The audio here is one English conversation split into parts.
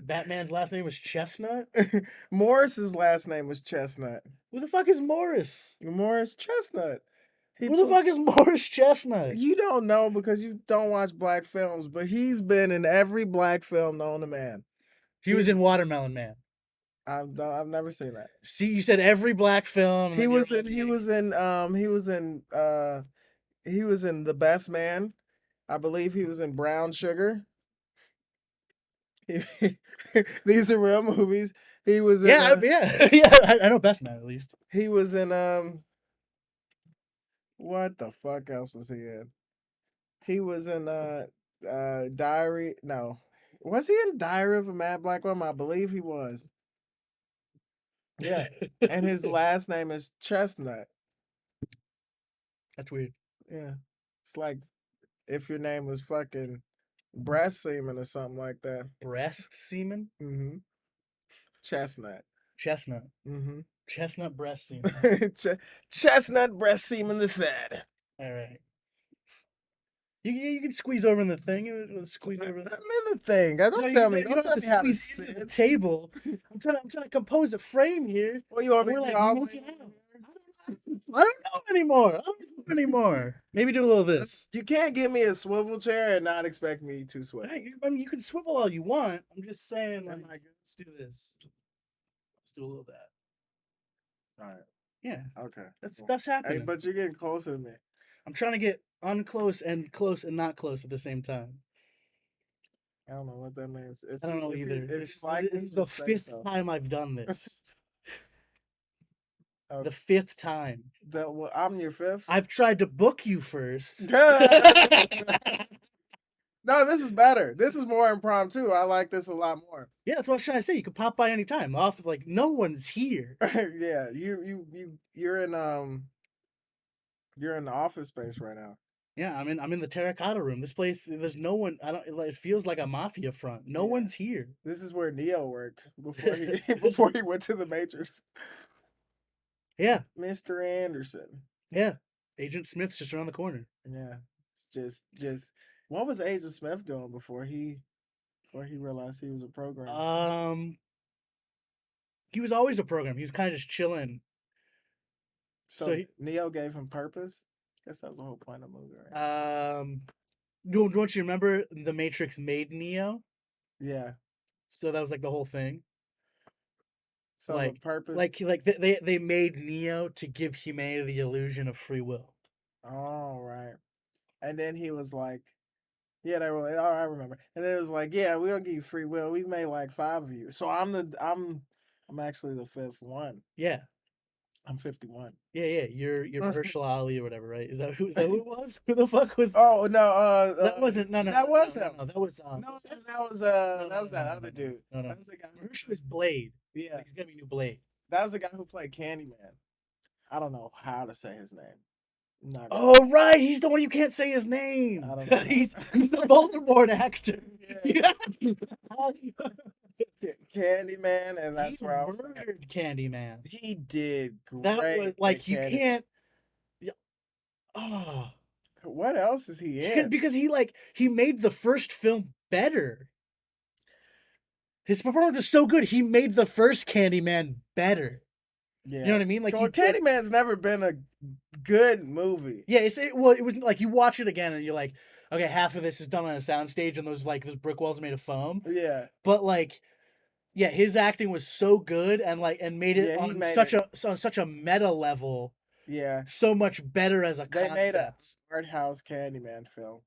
Batman's last name was Chestnut? Morris's last name was Chestnut. Who the fuck is Morris? Morris Chestnut. Who the fuck is Morris Chestnut? You don't know because you don't watch black films, but he's been in every black film known to man. He was in Watermelon Man. I've never seen that. See, you said every black film. He was in The Best Man. I believe he was in Brown Sugar. These are real movies. He was in yeah. I know Best Man at least. he was in what the fuck else was he in? He was in Diary. No. Was he in Diary of a Mad Black Woman? I believe he was. Yeah. And his last name is Chestnut. That's weird. Yeah. It's like if your name was fucking breast semen or something like that. Breast semen? Mm-hmm. Chestnut. Chestnut. Mm-hmm. Chestnut breast semen. Chestnut breast semen the third. All right. You can squeeze over in the thing. Squeeze over. I'm in the thing. Don't tell me how to sit. The table. I'm trying to compose a frame here. Well, you want me to like, all look it out. I don't know anymore. Maybe do a little of this. You can't give me a swivel chair and not expect me to sweat. I mean, you can swivel all you want. I'm just saying, like, let's do this. Let's do a little of that. All right. Yeah. Okay. That's happening. Hey, but you're getting closer to me. I'm trying to get unclose and close and not close at the same time. I don't know what that means. I don't know either. This is the fifth time I've done this. The fifth time. I'm your fifth? I've tried to book you first. No, this is better. This is more impromptu. I like this a lot more. Yeah, that's what I was trying to say. You could pop by anytime. Off like no one's here. Yeah, you're in the office space right now. Yeah, I'm in the Terracotta room. This place, there's no one. It feels like a mafia front. No one's here. This is where Neo worked before he went to the Matrix. Yeah, Mr. Anderson. Yeah, Agent Smith's just around the corner. Yeah, just what was Agent Smith doing before he realized he was a programmer? He was always a program. He was kind of just chilling. So Neo gave him purpose. I guess that was the whole point of the movie, right? Don't you remember the Matrix made Neo? Yeah. So that was like the whole thing. So like, the purpose, like they made Neo to give humanity the illusion of free will. Oh right, and then he was like, "Yeah, they were like, oh, I remember." And then it was like, "Yeah, we don't give you free will. We made like 5 of you. So I'm actually the 5th one." Yeah. I'm 51. Yeah. You're Mahershala Ali or whatever, right? Is that who it was? Who the fuck was? Oh no, that wasn't no. That was him. No, that was no, that was that other dude. No. That was the guy. Mahershala's Blade. Yeah, like, he's gonna be new Blade. That was the guy who played Candyman. I don't know how to say his name. Oh right, he's the one you can't say his name. I don't know. he's the Voldemort actor. Yeah. Candyman, and that's where I was murdered Candyman. He did great. That was like you can't. Oh, what else is he in? Because he made the first film better. His performance was so good, he made the first Candyman better. Yeah. You know what I mean? Like, Candyman's never been a good movie. Yeah, it was like you watch it again and you're like, okay, half of this is done on a soundstage and those brick walls made of foam. Yeah. But like, yeah, his acting was so good and made it on such a meta level. Yeah. So much better as a concept. They made a art house Candyman film.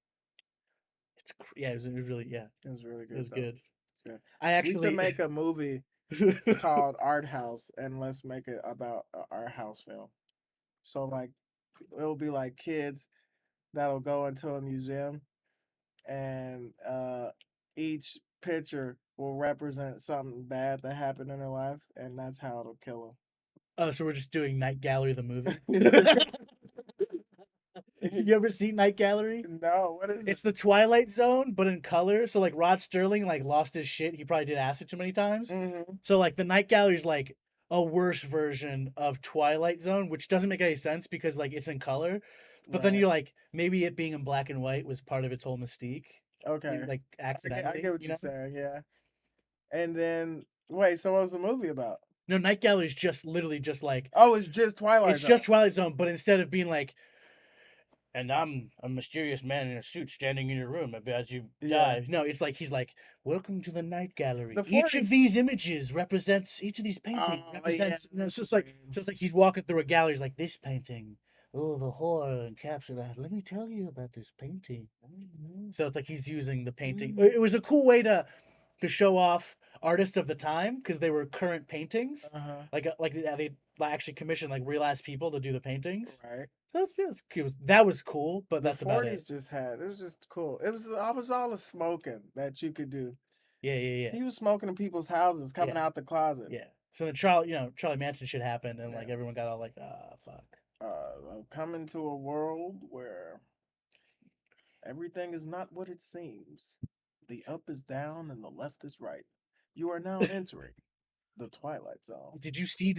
It was really It was really good. It was good. Good. I actually we could make a movie called Art House, and let's make it about an art house film. So like, it'll be like kids that'll go into a museum, and each picture will represent something bad that happened in their life, and that's how it'll kill them. Oh, so we're just doing Night Gallery the movie. You ever seen Night Gallery? No, what is it? It's the Twilight Zone, but in color. So like Rod Sterling lost his shit. He probably did acid too many times. Mm-hmm. So like the Night Gallery is like a worse version of Twilight Zone, which doesn't make any sense because like it's in color. But then you're like, maybe it being in black and white was part of its whole mystique. Okay. Like accidentally. I get what you're saying, yeah. And then wait, so what was the movie about? No, Night Gallery is just literally just like Oh, it's just Twilight it's Zone. just Twilight Zone, but instead of being like, and I'm a mysterious man in a suit standing in your room as you Yeah. die. No, it's like he's like, welcome to the Night Gallery. The Each of 40s. these images represents each of these paintings Oh yeah, represents. You know, that's it's lame. just like he's walking through a gallery. He's like this painting. Oh, the horror and capture that. Let me tell you about this painting. Mhm. So it's like he's using the painting. Mhm. It was a cool way to show off artists of the time because they were current paintings. Uh-huh. Like they actually commissioned like real ass people to do the paintings. Right. So it's cute. That was cool, but The that's about it. 40s just had it was just cool. It was I was all the smoking that you could do. Yeah, yeah, yeah, He was smoking in people's houses, yeah, coming out the closet. yeah. So then Charlie Manson shit happened, and Yeah. like everyone got all like, ah, fuck. Coming to a world where everything is not what it seems. The up is down and the left is right. You are now entering the Twilight Zone. Did you see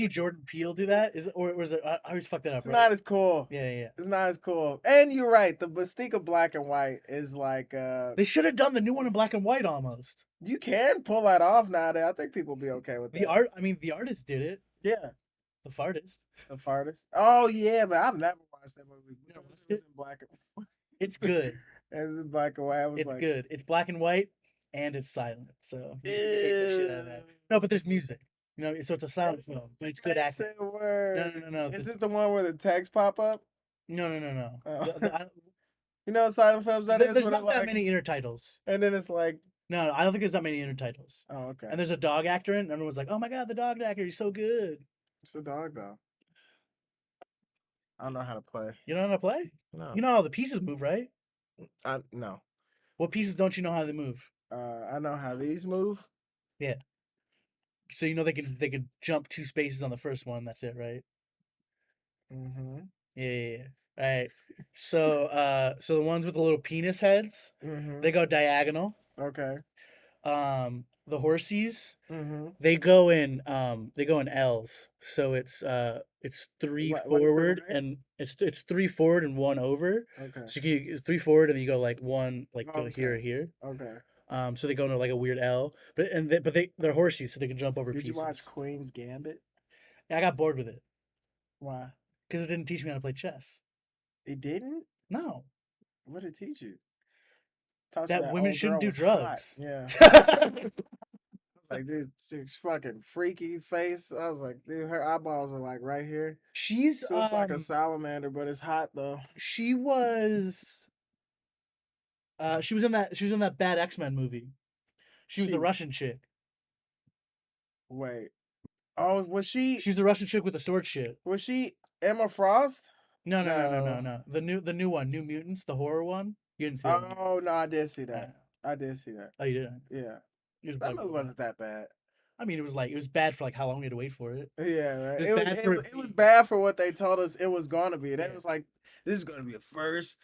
Jordan Peele do that? Is it, or was it? I always fucked that up, It's right? not as cool. Yeah, yeah. Yeah. It's not as cool. And you're right. The mystique of black and white is like They should have done the new one in black and white almost. you can pull that off nowadays. I think people will be okay with The that. art, I mean, the artist did it. Yeah, The fartist. the farthest. Oh yeah, but I've never watched that movie You know, because watched it was it. in black and It's good. as in black and white. I was It's like, good. It's black and white, and it's silent. So you hate the shit out of ew. that. No, but there's music. You know, so it's a silent film, but it's good Ain't acting. say a No, word. no, no, no. Is it the one where the text pop up? No, no, no, no. Oh. I, You know what silent films that is? there's Where they're not that like, many intertitles. and then it's like, No, I don't think there's that many intertitles. oh, okay. And there's a dog actor in it, and everyone's like, "Oh my god, the dog actor, he's so good." It's a dog though. I don't know how to play. You know how to play? No, You know how the pieces move, right? I no. What pieces don't you know how they move? I know how these move. Yeah. So you know they can jump 2 spaces on the first one. That's it, right? Mm-hmm. Yeah, yeah, yeah. All right. So the ones with the little penis heads, Mm-hmm. they go diagonal. Okay. The horsies, Mm-hmm. they go in L's. So it's three Left to forward right. and it's three forward and one over. Okay. So it's three forward and then you go like one like go here Okay. or here. Okay. So they go into like a weird L. They're horsies, so they can jump over Did you watch pieces. Queen's Gambit? I got bored with it Why? because it didn't teach me how to play chess. It didn't? No, What did it teach you? Taught you that that women old shouldn't girl do was hot. drugs. Yeah. I was like, dude, she's fucking freaky face. I was like, dude, her eyeballs are like right here. She's She looks like a salamander, but it's hot though. she was she was in that bad X-Men movie. She was the She Russian chick. wait. Oh, She's the Russian chick with the sword shit. was she Emma Frost? No, no, no, no, no, No. no. The new one, New Mutants, the horror one. You didn't see that one. Oh no, I did see Uh, that. I did see that. oh, you didn't. Yeah. It was That like, movie wasn't that bad. I mean, it was bad for like how long we had to wait for it. Yeah, right. It was bad for It was bad for what they told us it was gonna be. That yeah. was like, this is gonna be the first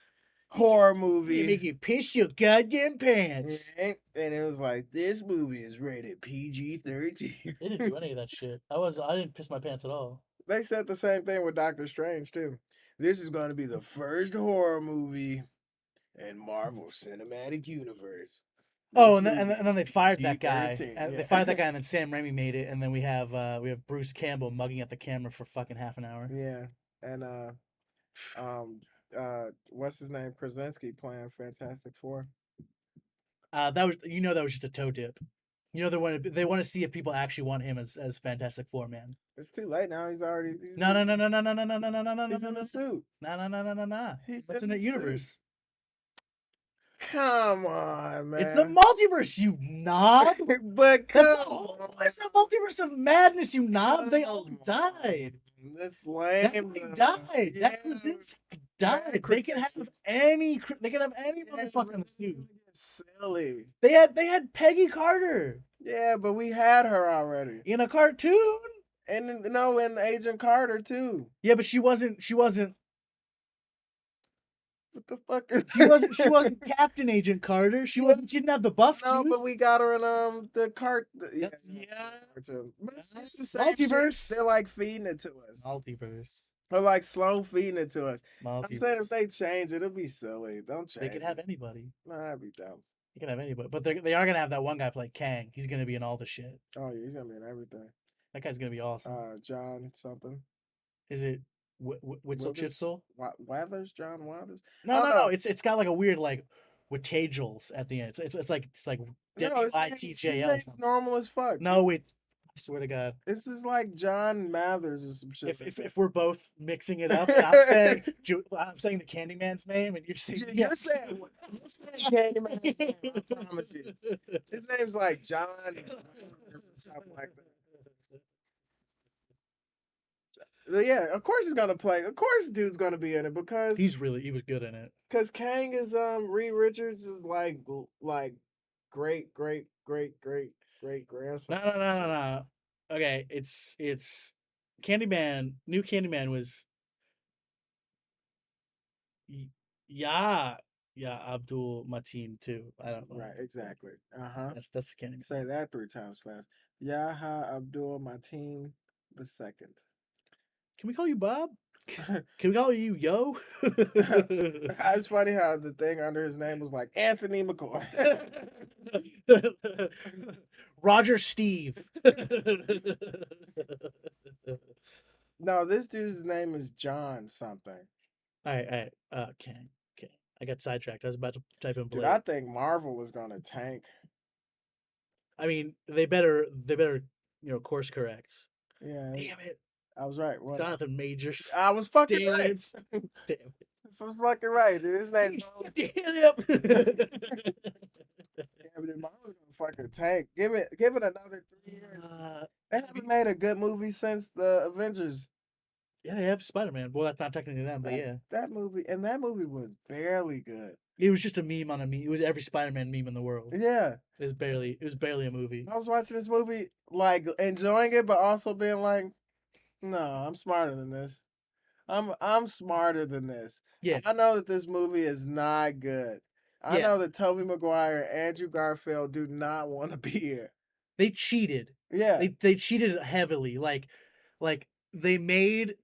horror You movie. make you piss your goddamn pants. And it was like, this movie is rated PG 13. They didn't do any of that shit. I didn't piss my pants at all. They said the same thing with Doctor Strange, too. This is gonna be the first horror movie in Marvel Cinematic Universe. Oh, This movie and then is they fired PG that guy. 13. They Yeah. fired that guy, and then Sam Raimi made it, and then we have Bruce Campbell mugging at the camera for fucking half an hour. Yeah. And um what's his name? Krasinski playing Fantastic Four. That was that was just a toe dip. They want to see if people actually want him as Fantastic Four man. It's too late now. No, no, no, no, no, no, no, no, no, no, no, no, no, He's in no, the suit. no, no, no, no, no, no. He's What's in in the that suit. universe? Come on, It's the man. multiverse, you knob. But That's come the whole. on. It's the multiverse of madness, you knob. They all Come died. on. That's That lame. they Though. died. Yeah, That Krasinski Mad died. They can have Krasinski. any. They can have any Yeah, motherfucker but in the it's suit. gonna get silly. They had Peggy Carter Yeah, but we had her already. in a cartoon. And no, and Agent Carter too. Yeah, but she wasn't. She wasn't. What the fuck is She wasn't. She wasn't Captain Agent Carter. She wasn't. She didn't have the buff No, but fuse. we got her in yeah, Yeah. cartoon. But That's it's the same shit. multiverse. They're like feeding it to us. Multiverse. They're like slow feeding it to us. I'm saying if Multiverse. they change it, it'll be silly. Don't They could change have it. anybody. Nah, that'd be dumb. You can have anybody, but they are gonna have that one guy play Kang. He's gonna be in all the shit. Oh yeah, he's gonna be in everything. That guy's gonna be awesome. John something. Is it Witzel Withers, Chitzel? Weathers, John Weathers. I No, don't no, no. know. It's got like a weird like with Tajels at the end. It's like No, his WITJL or name's something. normal as fuck. No, I swear to God. This is like John Mathers or some shit If like if that. if we're both mixing it up, and I'm saying the Candyman's name, and you're saying yeah. You're saying Candyman's name, I promise you. His name's like John or something like that. Yeah, of course he's gonna play. Of course, dude's gonna be in it He was good in it. because Kang is Reed Richards is like great grandson No, no, or some no, no, shit. no. Okay, it's Candyman. New Candyman was Y- yeah, yeah. Abdul Mateen too. I don't know. Right, exactly. Uh-huh. That's Candyman. Say that three times fast. Yaha Abdul Mateen the second. Can we call you Bob? Can we call you Yo? It's funny how the thing under his name was like Anthony McCoy. Roger Steve. No, this dude's name is John something. All right. Okay, okay. I got sidetracked. I was about to type in Dude, I Blade. think Marvel is gonna tank. I mean, they better course correct. Yeah, Damn it, I was right. What? Jonathan Majors. I was fucking Damn right. it. Damn I was fucking right, dude. His name's it. yeah, dude, Marvel's gonna fucking tank. Give it another 3 years. uh, They haven't made a good movie since the Avengers. yeah, they have Spider Man. Well, that's not technically them, but That yeah. that movie was barely good. It was just a meme on a meme. It was every Spider Man meme in the world. Yeah, It was barely a movie. I was watching this movie like enjoying it, but also being like, no, I'm smarter than this. I'm smarter than this. Yeah, I know that this movie is not good. I yeah. know that Tobey Maguire and Andrew Garfield do not want to be here. They cheated. Yeah, They cheated heavily. Like they made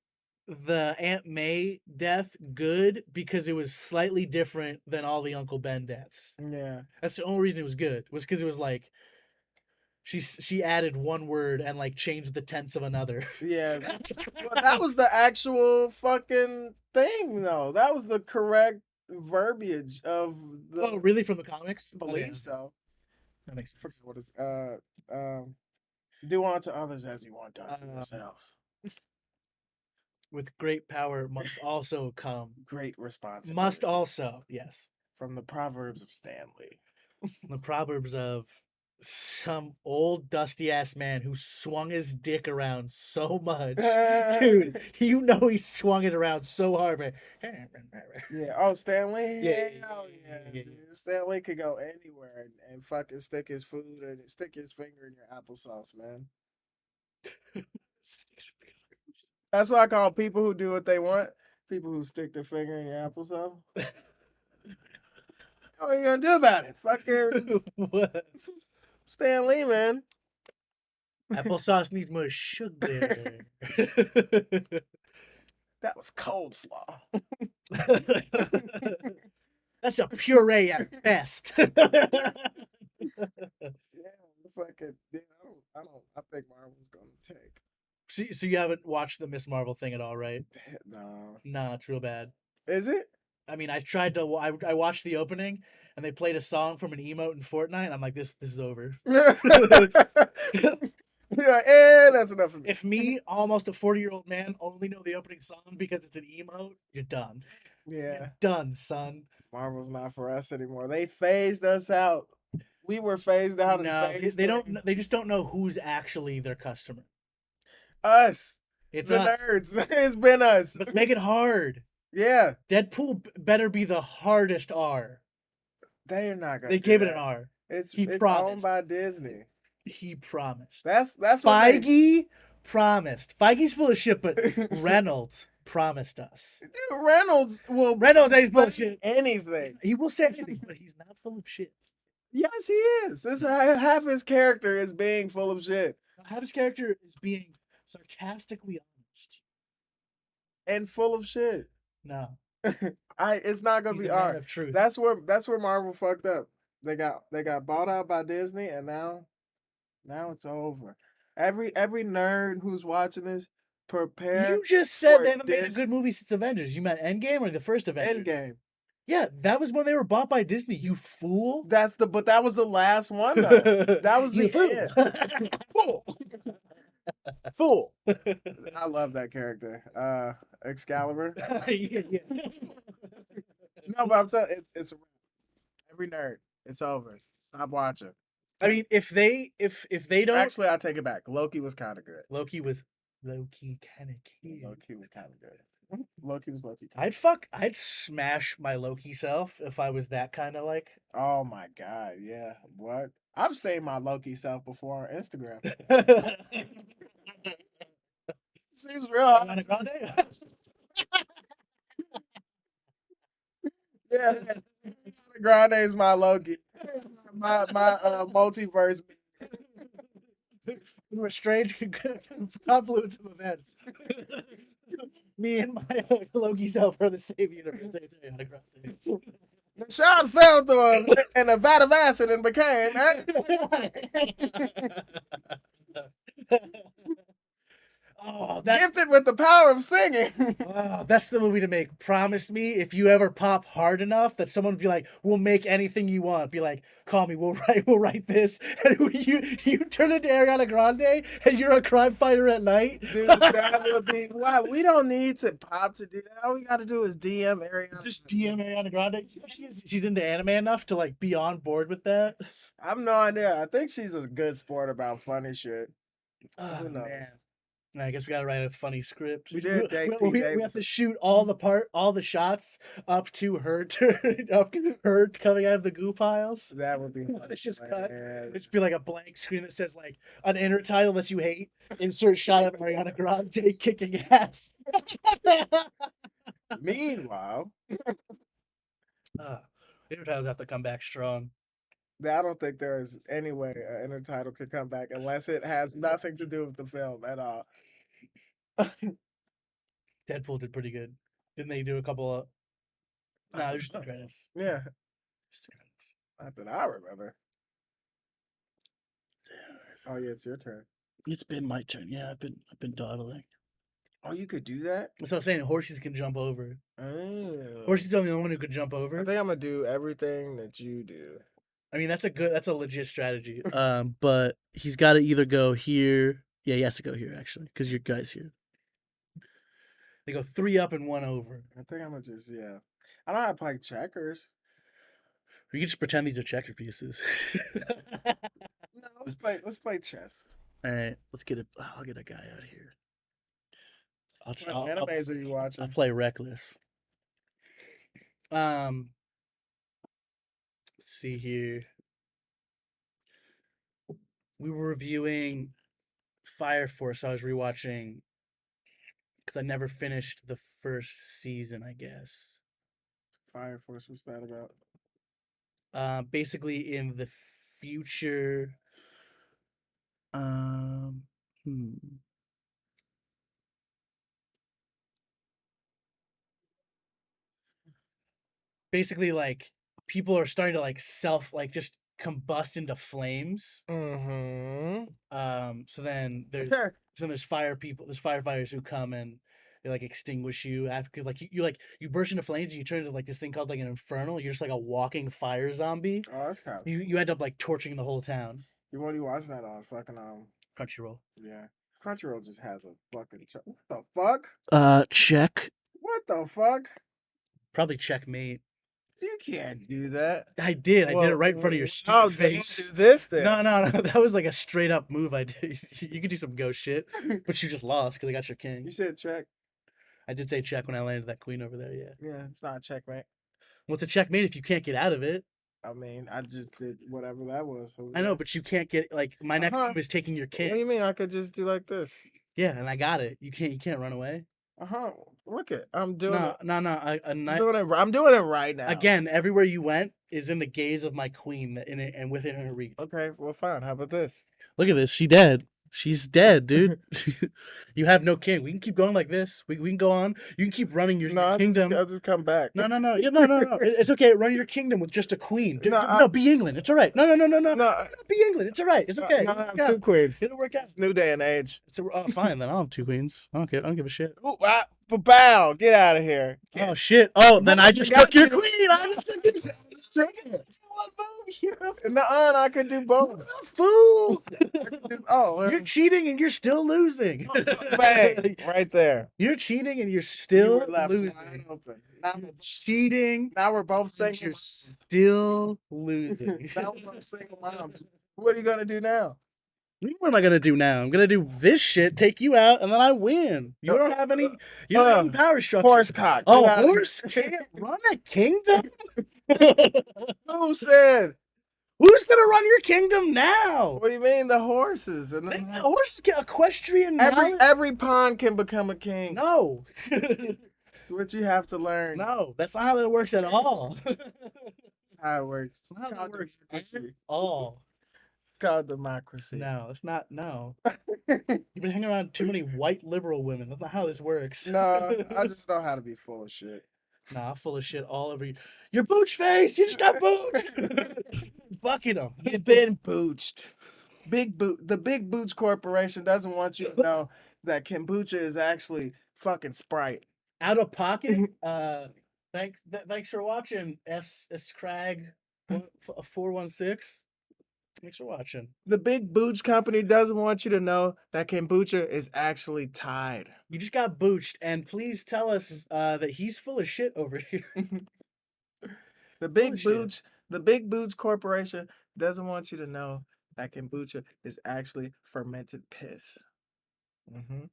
the Aunt May death good because it was slightly different than all the Uncle Ben deaths. yeah, That's the only reason it was good. Was because it was like she added one word and like changed the tense of another. yeah. Well, that was the actual fucking thing, though. That was the correct verbiage of Oh, the. really? From the comics? Okay, Believe okay. so. That makes Forget sense. what is do unto others as you want done to Um, yourselves. with great power must also come. Great Must responsibility also, yes. from the Proverbs of Stanley. The proverbs of some old dusty ass man who swung his dick around so much, dude. He swung it around so hard, man. Yeah. Oh, Stanley. Yeah, Hell yeah, yeah, dude. Stanley could go anywhere and fucking stick his food and stick his finger in your applesauce, man. yeah. That's what I call people who do what they want. People who stick their finger in your applesauce. What are you gonna do about it? Fucking What? Stan Lee, man. Applesauce needs more sugar. That was cold slaw. That's a puree at best. Yeah, fucking. Yeah, I think Marvel's gonna take. So you haven't watched the Miss Marvel thing at all, right? No, Nah, it's real bad. is it? I mean, I tried to. I watched the opening, and they played a song from an emote in Fortnite. And I'm like, this is over. Yeah, that's enough for me. If me, almost a 40-year-old man, only know the opening song because it's an emote, you're done. You're Yeah, done, son. Marvel's not for us anymore. They phased us out. We were phased out and No, phased they in. don't. They just don't know who's actually their customer. Us, It's the us. nerds. It's been us. Let's make it hard. Yeah, Deadpool better be the hardest R. they're not gonna They do gave it an that. R. It's He it's owned promised. by Disney. He promised. That's what they. Feige promised. Feige's full of shit, but Reynolds promised us. Dude, Reynolds will Reynolds ain't full of say shit. anything. He will say anything, but he's not full of shit. Yes, he is. This half his character is being full of shit Half his character is being sarcastically honest. and full of shit. No, It's not gonna he's be a man art. of truth. That's where Marvel fucked up. They got bought out by Disney, and now it's over. Every nerd who's watching this, prepare You just said for they haven't made a this good movie since Avengers. You meant Endgame or the first Avengers? Endgame. Yeah, that was when they were bought by Disney. You fool! But that was the last one though. That was You the fool! end. Fool, fool. I love that character. Excalibur. Yeah, yeah. No, but I'm telling it's every nerd. It's over. Stop watching. I mean, if they don't, Actually, I take it back. Loki was kind of good. Loki was Loki kind of cute. Loki was kind of good. Loki was Loki. I'd smash my Loki self if I was that kind of like. Oh my god, yeah. What? I've seen my Loki self before on Instagram. Seems real hot. Ariana Grande? Yeah, Grande is my Loki. My multiverse. Through a strange confluence of events. Me and my Loki self are the same universe. It's Ariana Grande. Sean fell through in a vat of acid and became Oh, that gifted with the power of singing. oh, that's the movie to make. Promise me, if you ever pop hard enough, that someone would be like, "We'll make anything you want." Be like, "Call me. We'll write this." And you turn into Ariana Grande, and you're a crime fighter at night. Dude, that would be why we don't need to pop to do that. All we got to do is DM Ariana. Just DM Ariana Grande. She's into anime enough to like be on board with that. I have no idea. I think she's a good sport about funny shit. Oh, Who knows? man. I guess we gotta write a funny script. We did date Pete We have Davidson. to shoot all the shots up to her up her coming out of the goo piles. That would be funny. It's just cut. Man. It'd be like a blank screen that says like an inner title that you hate. Insert shot of Ariana Grande kicking ass. Meanwhile, Inner titles have to come back strong. I don't think there is any way an inner title could come back unless it has nothing to do with the film at all. Deadpool did pretty good. Didn't they do a couple of? Nah, there's no credits. Yeah, Just the credits. not that I remember. Oh yeah, it's your turn. It's been my turn. Yeah, I've been dawdling. Oh, you could do that. That's what I'm saying. Horses can jump over. Oh. Horses the only one who could jump I over. think I'm gonna do everything that you do. I mean, that's a legit strategy. But he's got to either go here. Yeah, he has to go here actually, because your guy's here. They go 3 up and 1 over. I think I'm gonna just I don't have to play checkers. We can just pretend these are checker pieces. No, let's play chess. All right, let's get it. I'll get a guy out here. What animes are you watching? I'll play reckless. Let's see here. We were reviewing Fire Force. I was rewatching because I never finished the first season, I guess. Fire Force, what's that about? Basically in the future. Um, hmm. Basically, like people are starting to like just combust into flames. Mm-hmm. So then Sure. there's firefighters who come and they like extinguish you after like you burst into flames and you turn into like this thing called like an infernal. You're just like a walking fire zombie. Oh, that's kind of. You end up like torching the whole town. You want to watch that on fucking Crunchyroll. Yeah. Crunchyroll just has a fucking what the fuck? Check. What the fuck? Probably checkmate. You can't do that. I did. I did it right in front of your stupid face. Do this then. No. That was like a straight up move I did. You could do some ghost shit, but you just lost because I got your king. You said check. I did say check when I landed that queen over there. Yeah. Yeah, it's not a checkmate. What's a checkmate if you can't get out of it? I mean, I just did whatever that was. I know, but you can't get like my next Uh-huh. move is taking your What do king. you mean? I could just do like this. Yeah, and I got it. You can't run away. Look it. I'm doing it. No. I'm doing it right now. Again, everywhere you went is in the gaze of my queen in it and within her reach. Okay, well, fine. How about this? Look at this. She dead. She's dead, dude. You have no king. We can keep going like this. We can go on. You can keep running your No, kingdom. I'll just come back. No, no, no. No. It's okay. Run your kingdom with just a queen. No, No, be England. It's all right. No. no, Be England. It's all right. It's okay. no, It'll I have work two out. queens. It'll work out. It's new day and age. It's fine then. I'll have two queens. I don't care. I don't give a shit. Ooh, bow, get out of here. Oh shit. Oh, then I just took your you. queen. I just took it. One move. You're a No, I could do both. fool. Oh, You're cheating and you're still losing. bang, right there. You're cheating and you're You still were left losing. wide open. You're cheating. Now we're both And single. you're still losing. Now we're both single moms. What are you gonna do now? What am I gonna do now? I'm gonna do this shit, take you out, and then I win. You don't have any. You don't have any power structure. Horse cock. Oh, horse can't run a kingdom. Who said? Who's gonna run your kingdom now? What do you mean the horses? And then Horses get equestrian. every pawn can become a king. No. It's what you have to learn. No, that's not how that works at all. That's how it works. That's not how that works at democracy. all. It's called democracy. No, it's not. No. You've been hanging around too many white liberal women. That's not how this works. No, I just know how to be full of shit. Nah, full of shit all over you. You're booch face. You just got booched. Bucket them. You've been booched. The Big Boots Corporation doesn't want you to know that kombucha is actually fucking Sprite. Out of pocket. Thanks for watching. Crag 416. Thanks for watching. The Big Booch Company doesn't want you to know that kombucha is actually Tide. You just got booched, and please tell us that he's full of shit over here. The Big Booch Corporation doesn't want you to know that kombucha is actually fermented piss. Mm-hmm.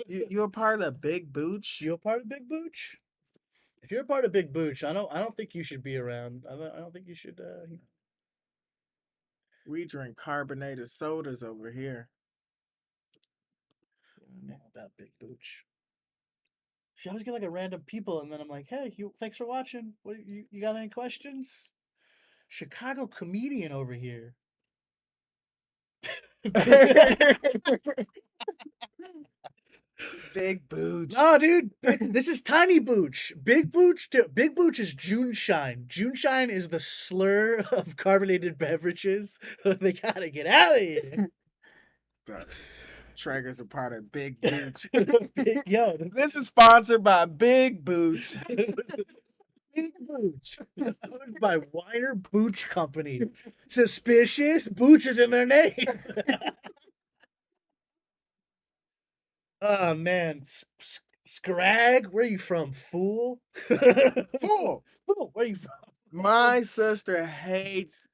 You're a part of the Big Booch? You a part of Big Booch? If you're a part of Big Booch, I don't think you should be around. I don't think you should. We drink carbonated sodas over here. About Big Booch. See, I always get like a random people, and then I'm like, "Hey, thanks for watching. What you got any questions?" Chicago comedian over here. Big Booch. No, dude, this is Tiny Booch. Big Booch is June Shine. June Shine is the slur of carbonated beverages. They gotta get out of here. Traeger's a part of Big Booch. Yo, this is sponsored by Big Booch. Big Booch. Owned by Weiner Booch Company. Suspicious? Booch is in their name. Oh, man. Scrag? Where are you from, fool? Fool. Fool, where are you from? My sister hates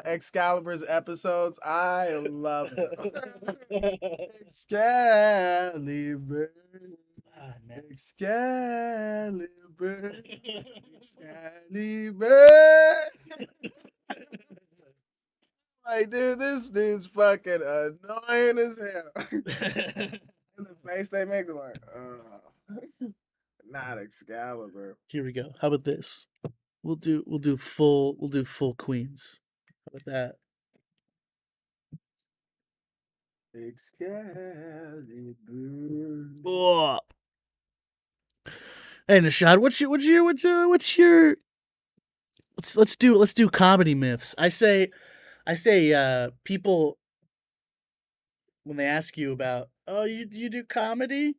Excalibur's episodes. I love it. Excalibur. Ah, man. Excalibur. Excalibur. Like, dude, this dude's fucking annoying as hell. And the face they make, they're like, not Excalibur. Here we go. How about this? We'll do full queens. How about that? Excalibur. Oh. Hey, Noshod, what's your let's do comedy myths. I say people when they ask you about, oh, you do comedy,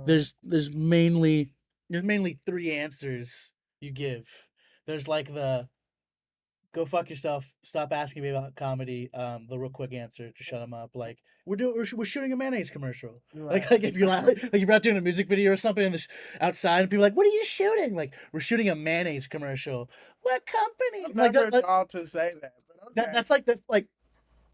there's mainly three answers you give. There's like the go fuck yourself, stop asking me about comedy, the real quick answer to shut them up, like we're shooting a mayonnaise commercial. Right. Like if you're like you're out doing a music video or something and this outside and people are like, what are you shooting? Like, we're shooting a mayonnaise commercial. What company? I've Like never thought to say that, but okay. that's like if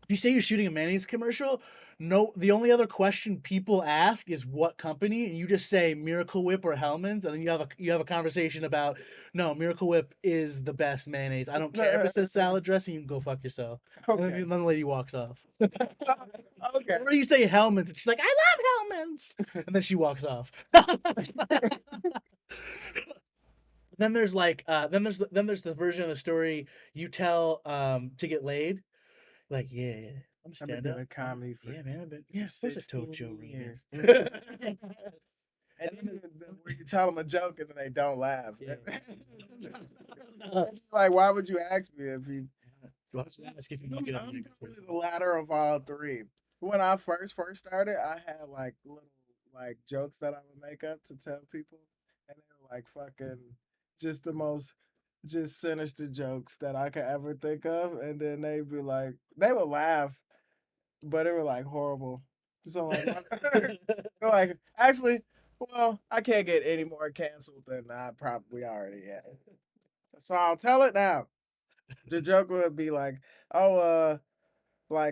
you say you're shooting a mayonnaise commercial, no, the only other question people ask is what company, and you just say Miracle Whip or Hellman's, and then you have a conversation about, no, Miracle Whip is the best mayonnaise. I don't care if it says salad dressing. You can go fuck yourself. Okay. And then the lady walks off. Okay. Or you say Hellman's, and she's like, I love Hellman's, and then she walks off. Then there's like then there's the version of the story you tell to get laid. Like, yeah, I'm a I've been stand up. doing comedy for Yeah, man, but yeah, of course I told 16 Joe Rogan. years. And then where you tell them a joke and then they don't laugh. Yeah. Like, why would you ask me if you? Do I have to ask if you want to get on I'm the probably the latter of all three. When I first started, I had like little like jokes that I would make up to tell people, and they were like fucking just the most just sinister jokes that I could ever think of, and then they'd be like they would laugh, but it was like horrible. So like they're like actually, well, I can't get any more canceled than I probably already am. So I'll tell it now. The joke would be like, oh, my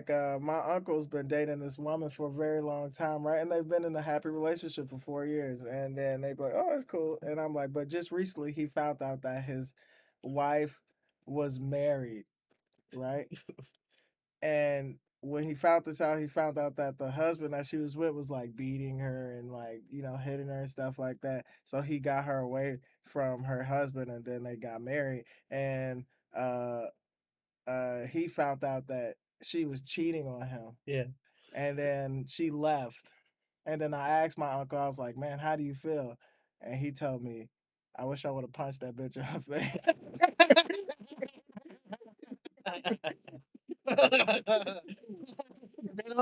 uncle's been dating this woman for a very long time, right? And they've been in a happy relationship for 4 years. And then they be like, oh, it's cool. And I'm like, but just recently he found out that his wife was married, right? And when he found this out, he found out that the husband that she was with was like beating her and like, hitting her and stuff like that. So he got her away from her husband and then they got married. And uh he found out that she was cheating on him. Yeah. And then she left. And then I asked my uncle, I was like, man, how do you feel? And he told me, I wish I would have punched that bitch in her face.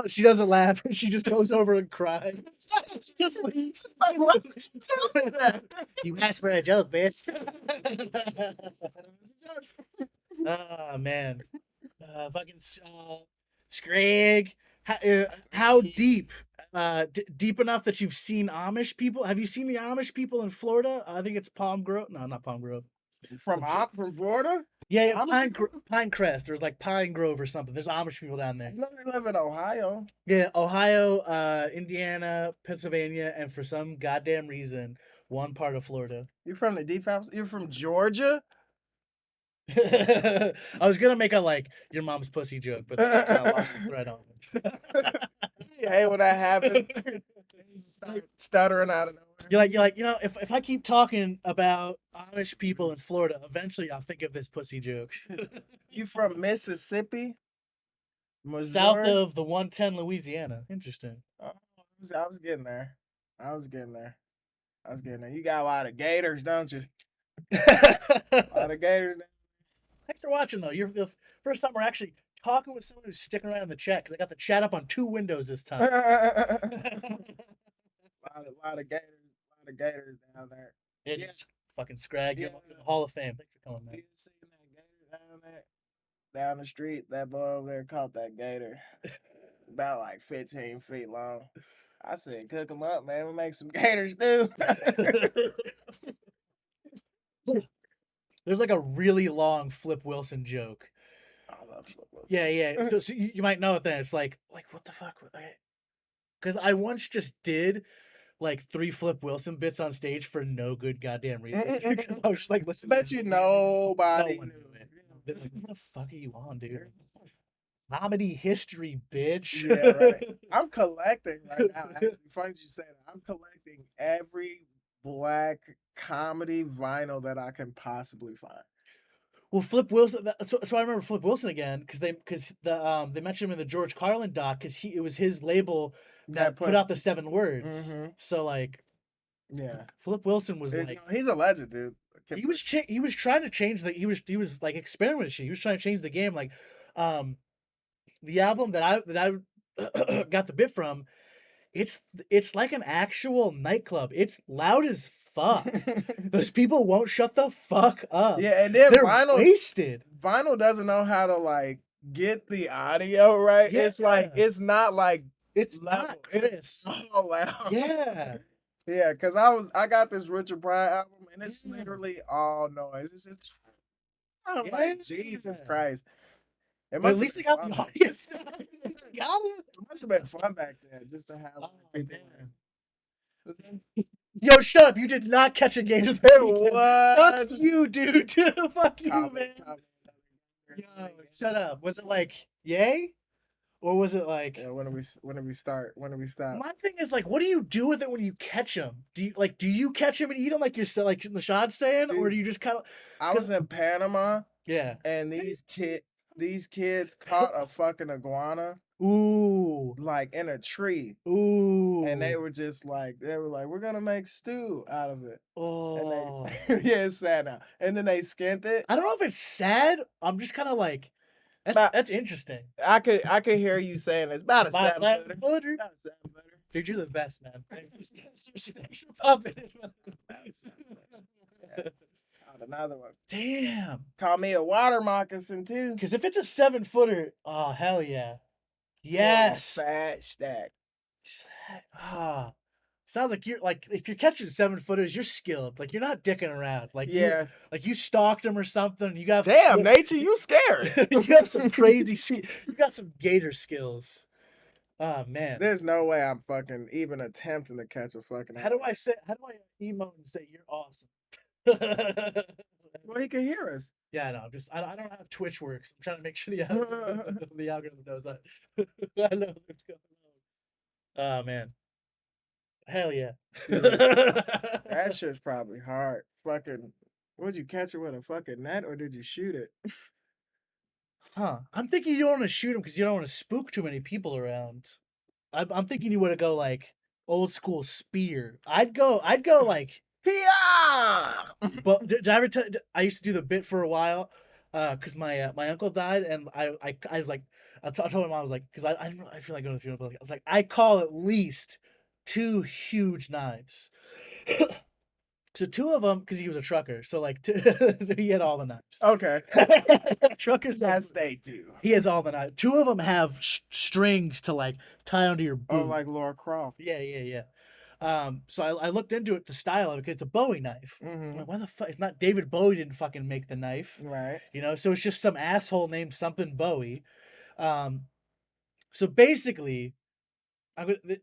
She doesn't laugh. She just goes over and cries. She just leaves. Like, why would you tell me that? You asked for a joke, bitch. Oh man, fucking Scrag. How deep? Deep enough that you've seen Amish people? Have you seen the Amish people in Florida? I think it's Palm Grove. No, not Palm Grove. From Florida? Yeah, yeah, Amish people? Pine Crest. There's like Pine Grove or something. There's Amish people down I there. know they live in Ohio. Yeah, Ohio, Indiana, Pennsylvania, and for some goddamn reason, one part of Florida. You're from the deep house? You're from Georgia? I was gonna make a like your mom's pussy joke, but then I kind of lost the thread on Hey, when that happens, it. you just start stuttering out of You're like, if I keep talking about Amish people in Florida, eventually I'll think of this pussy joke. You from Mississippi? South Missouri? of the 110 Louisiana. Interesting. Oh, I was getting there. I was getting there. I was getting there. You got a lot of gators, don't you? A lot of gators. Thanks for watching, though. You're the first time we're actually talking with someone who's sticking around in the chat because I got the chat up on 2 windows this time. Lot of gators. Lot of gators down there. It Yeah. is fucking Scrag. Yeah. You're in the Hall of Fame. Thanks for coming, man. You seen that gator down there? Down the street, that boy over there caught that gator. About like 15 feet long. I said, cook them up, man. We make some gator stew. There's like a really long Flip Wilson joke. I love Flip Wilson. Yeah, yeah. So you might know it then. It's like what the fuck? Because I once just did like 3 Flip Wilson bits on stage for no good goddamn reason. Because I was just like, listen. Bet you nobody No one knew. knew it. They're like, what the fuck are you on, dude? Comedy history, bitch. Yeah, right. I'm collecting right now. Actually, funny you say that. I'm collecting every black comedy vinyl that I can possibly find. Well, Flip Wilson. So I remember Flip Wilson again because they mentioned him in the George Carlin doc because it was his label that put out the 7 words. Mhm. So like, Yeah, Flip Wilson was like, no, he's a legend, dude. he was trying to change he was like experimenting. He was trying to change the game. Like, the album that I got the bit from, it's like an actual nightclub. It's loud as fuck. Those people won't shut the fuck up. Yeah, and then They're vinyl wasted. Vinyl doesn't know how to like get the audio right. It's like Yeah. it's not like It's level. not It's crisp. so loud. Yeah. Yeah, because I got this Richard Pryor album and it's Yeah. literally all noise. It's just I'm like, Jesus Yeah. Christ. It But at must have least they been got fun the back- audience. They got it. It must have been fun back then just to have Oh, people. man. Yo, shut up! You did not catch a gator this weekend. What? Fuck you, dude. Fuck you, Copy, man. copy. Yo, shut up. Was it like yay? or was it like? Yeah, when do we start? When do we stop? My thing is like, what do you do with it when you catch them? Do you catch them and eat them like you're like Noshad's saying, or do Dude, you just kind of? I Because was in Panama yeah. and these kids caught a fucking iguana Ooh. like in a tree. And Ooh. they were like, we're gonna make stew out of it. And they Oh. yeah, it's sad now. And then they skinned it. I don't know if it's sad. I'm just kind of like, But that's interesting. I could hear you saying it's about a About 7 footer. 7 footer. About a 7 footer. Dude, you're the best, man. Thanks for popping it. About a 7 footer. Yeah. Caught another one. Damn. Caught me a water moccasin too. Because if it's a 7 footer, oh hell yeah, Full of yes. fat stack. Ah, sounds like you're like if you're catching 7 footers, you're skilled. Like you're not dicking around. Yeah. Like you stalked them or something. Damn, nature, you scary. You have some crazy. You got some gator skills. Oh man. There's no way I'm fucking even attempting to catch a fucking How do alligator. I say? How do I emote and say you're awesome? Well, he can hear us. Yeah, no, I don't know how Twitch works. I'm trying to make sure the the algorithm knows that. I know what's going on. Oh man, hell yeah, Dude, that shit's probably hard. Fucking, would you catch it with a fucking net or did you shoot it? huh? I'm thinking you don't want to shoot him because you don't want to spook too many people around. I'm thinking you would have go like old school spear. I'd go like Yeah. but did I ever tell? I used to do the bit for a while, because my uncle died, and I was like, I told my mom I was like, because I feel like going to the funeral, but like, I was like, I call at least two huge knives. So two of them, because he was a trucker, so like so he had all the knives. Okay. Truckers, Yes, they do. he has all the knives. Two of them have strings to like tie onto your Oh, boot. like Laura Croft. Yeah, yeah, yeah. So I looked into it, the style of it, because it's a Bowie knife. I'm Mm-hmm. like, why the fuck? It's not David Bowie didn't fucking make the knife, Right. you know. So it's just some asshole named something Bowie. Um, so basically, I would.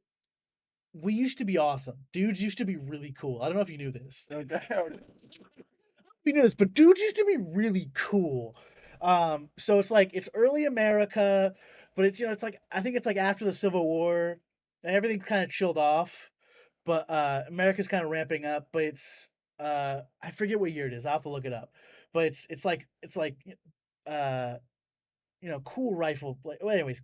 We used to be awesome. Dudes used to be really cool. I don't know if you knew this. Okay. You knew this, but dudes used to be really cool. So it's like it's early America, but it's it's like I think it's like after the Civil War, and everything's kind of chilled off. But America's kind of ramping up. But it's I forget what year it is. I'll have to look it up. But it's like uh cool rifle. Well, anyways,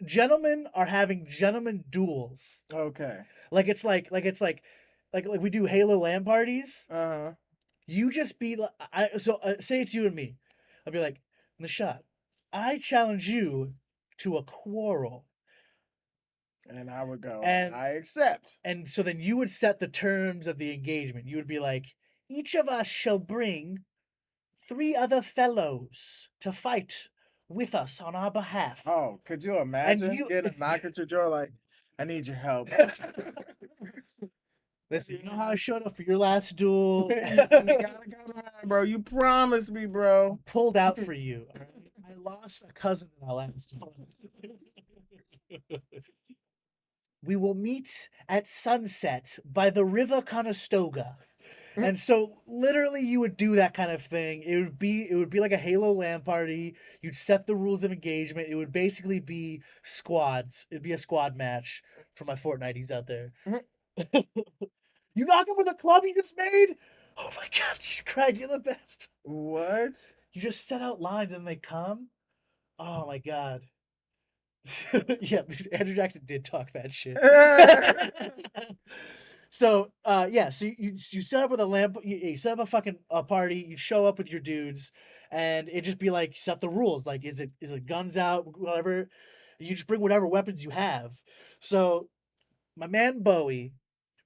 gentlemen are having gentlemen duels. Okay. Like it's like we do Halo LAN parties. Uh-huh. You just be like, say it's you and me. I'll be like, Nishad, I challenge you to a quarrel, And I would go, and I accept. so then you would set the terms of the engagement. You would be like, each of us shall bring three other fellows to fight with us on our behalf, Oh, could you and imagine you getting a knock at your door like, I need your help. listen. You know how I showed up for your last duel. You gotta come on, bro. You promised me, bro. Pulled out for you. I lost a cousin in our last one. We will meet at sunset by the river Conestoga. And so literally you would do that kind of thing. It would be like a Halo LAN party. You'd set the rules of engagement. It would basically be squads. It'd be a squad match for my Fortnites out there. You knock him with a club you just made? Oh my god, Craig, you're the best. What? You just set out lines and they come? Oh my god. Yeah, Andrew Jackson did talk that shit. So, yeah, so you set up with a lamp, you set up a fucking party, you show up with your dudes, and it just be like set the rules. Like, is it guns out, whatever. You just bring whatever weapons you have. So my man Bowie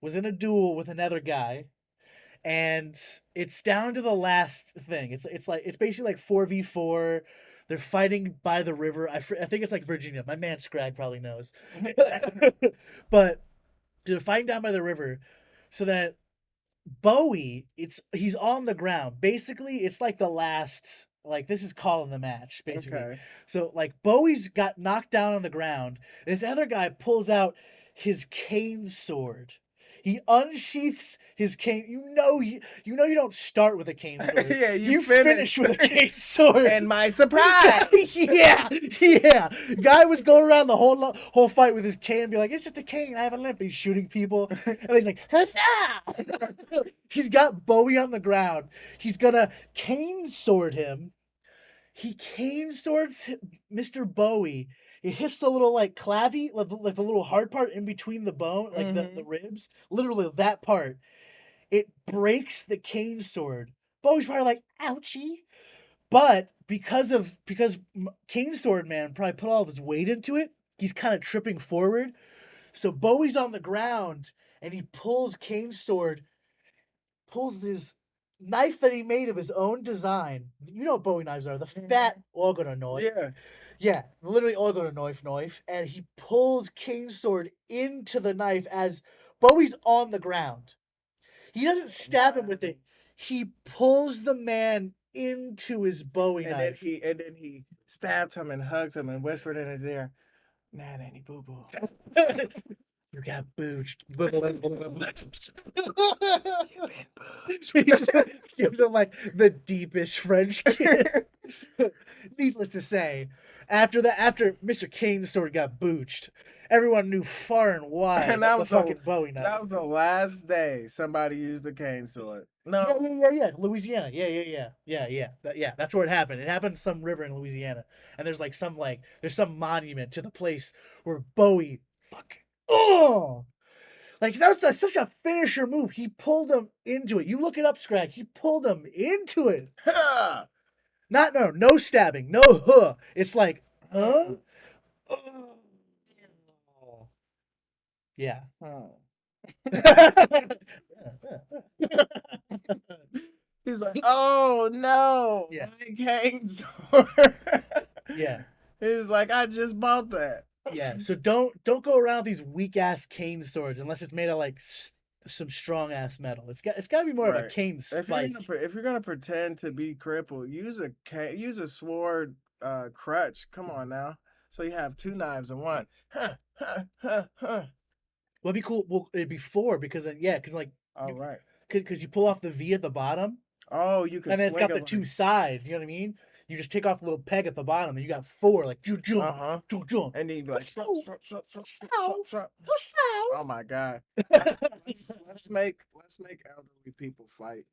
was in a duel with another guy, and it's down to the last thing. It's basically like 4v4. They're fighting by the river. I think it's like Virginia. My man Scrag probably knows. But they're fighting down by the river, so that Bowie, he's on the ground. Basically, it's like the last, like this is calling the match, basically. Okay. So like Bowie's got knocked down on the ground. This other guy pulls out his cane sword. He unsheaths his cane. You know you don't start with a cane sword. Yeah, you You finish finish. with a cane sword. And my surprise. Yeah, yeah. Guy was going around the whole fight with his cane and be like, "It's just a cane. I have a limp." He's shooting people, and he's like, "Huzzah!" He's got Bowie on the ground. He's gonna cane sword him. He cane swords Mr. Bowie. It hits the little like clavy, like the little hard part in between the bone, like the Hmm. ribs. Literally that part. It breaks the cane sword. Bowie's probably like, "Ouchie." But because Cane Sword Man probably put all of his weight into it, he's kind of tripping forward. So Bowie's on the ground and he pulls this knife that he made of his own design. You know what Bowie knives are, the fat organo knife. Yeah. Yeah, literally organo knife. And he pulls Cane Sword into the knife as Bowie's on the ground. He doesn't stab him with it. He pulls the man into his Bowie And then knife. he stabbed him and hugged him and whispered in his ear, "Nah, nanny boo boo." You got booched. He gives him like the deepest French kiss. Needless to say, after Mr. Kane's sword got booched, everyone knew far and wide And that the fucking Bowie knife. that was the last day somebody used a cane sword. Yeah, No. yeah. Louisiana. Yeah. That's where it happened. It happened in some river in Louisiana, and there's some monument to the place where Bowie fucking like that's such a finisher move. He pulled him into it. You look it up, Scrag. He pulled him into it. Ha! Not no stabbing, no huh. It's like huh. Hmm. Oh. Yeah. Hmm. He's like, "Oh no, Yeah. my cane sword." Yeah. He's like, "I just bought that." Yeah, so don't go around with these weak ass cane swords unless it's made of like some strong ass metal. It's got to be more of a Right. cane spike. If you're gonna pretend to be crippled, use a sword crutch. Come on now. So you have two knives in one. Huh, huh, huh, huh. What'd be cool? Well, it'd be four because then yeah, because like All you right. because you pull off the V at the bottom Oh, you could and then it's swing got it the two like, sides. You know what I mean? You just take off a little peg at the bottom and you got four like jump jump uh-huh. jump jump. And then you'd be like, "Swap, Husso, swap, swap, swap, swap, swap, husso, swap." husso. Oh my God. Let's make elderly people fight.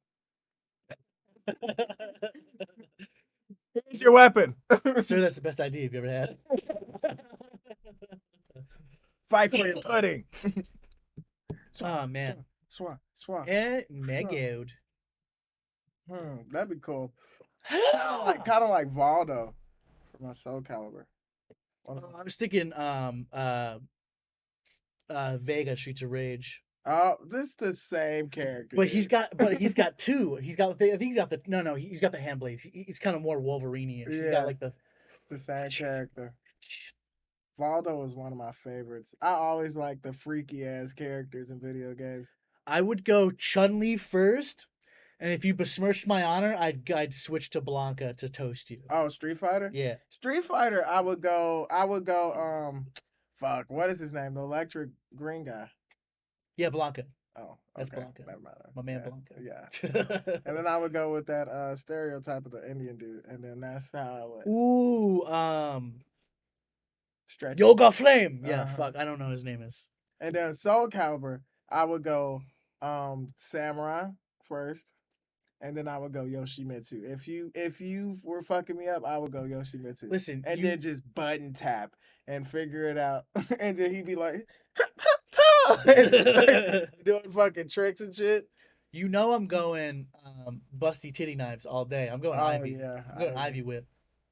Here's your weapon. Sir, that's the best idea you've ever had. Fight for your pudding. Swap, Oh man. swap, swap, swap, Eh, swap. megode. That'd be cool. Kind of like Valdo from my Soul Calibur. One of I was thinking Vega Streets of Rage. this the same character, But he's dude. got but he's got two. I think he's got the no, he's got the hand blades. He's kind of more Wolverine-ish. He's got Yeah, like the the same character. Valdo is one of my favorites. I always like the freaky ass characters in video games. I would go Chun-Li first, and if you besmirched my honor, I'd switch to Blanca to toast you. Oh, Street Fighter. Yeah. Street Fighter. I would go. Fuck. What is his name? The electric green guy. Yeah, Blanca. Oh, That's okay. Blanca. Never mind. My man Yeah, Blanca. yeah. And then I would go with that stereotype of the Indian dude, and then that's how I would Ooh, stretch it. Yoga Flame. Yeah, Uh huh. fuck. I don't know his name is. And then Soul Calibur, I would go Samurai first, and then I would go Yoshimitsu. If you were fucking me up, I would go Yoshimitsu, Listen, and you then just button tap and figure it out. And then he'd be like, like doing fucking tricks and shit. you know I'm going busty titty knives all day. I'm going Oh Ivy. yeah, I'm going Ivy Whip.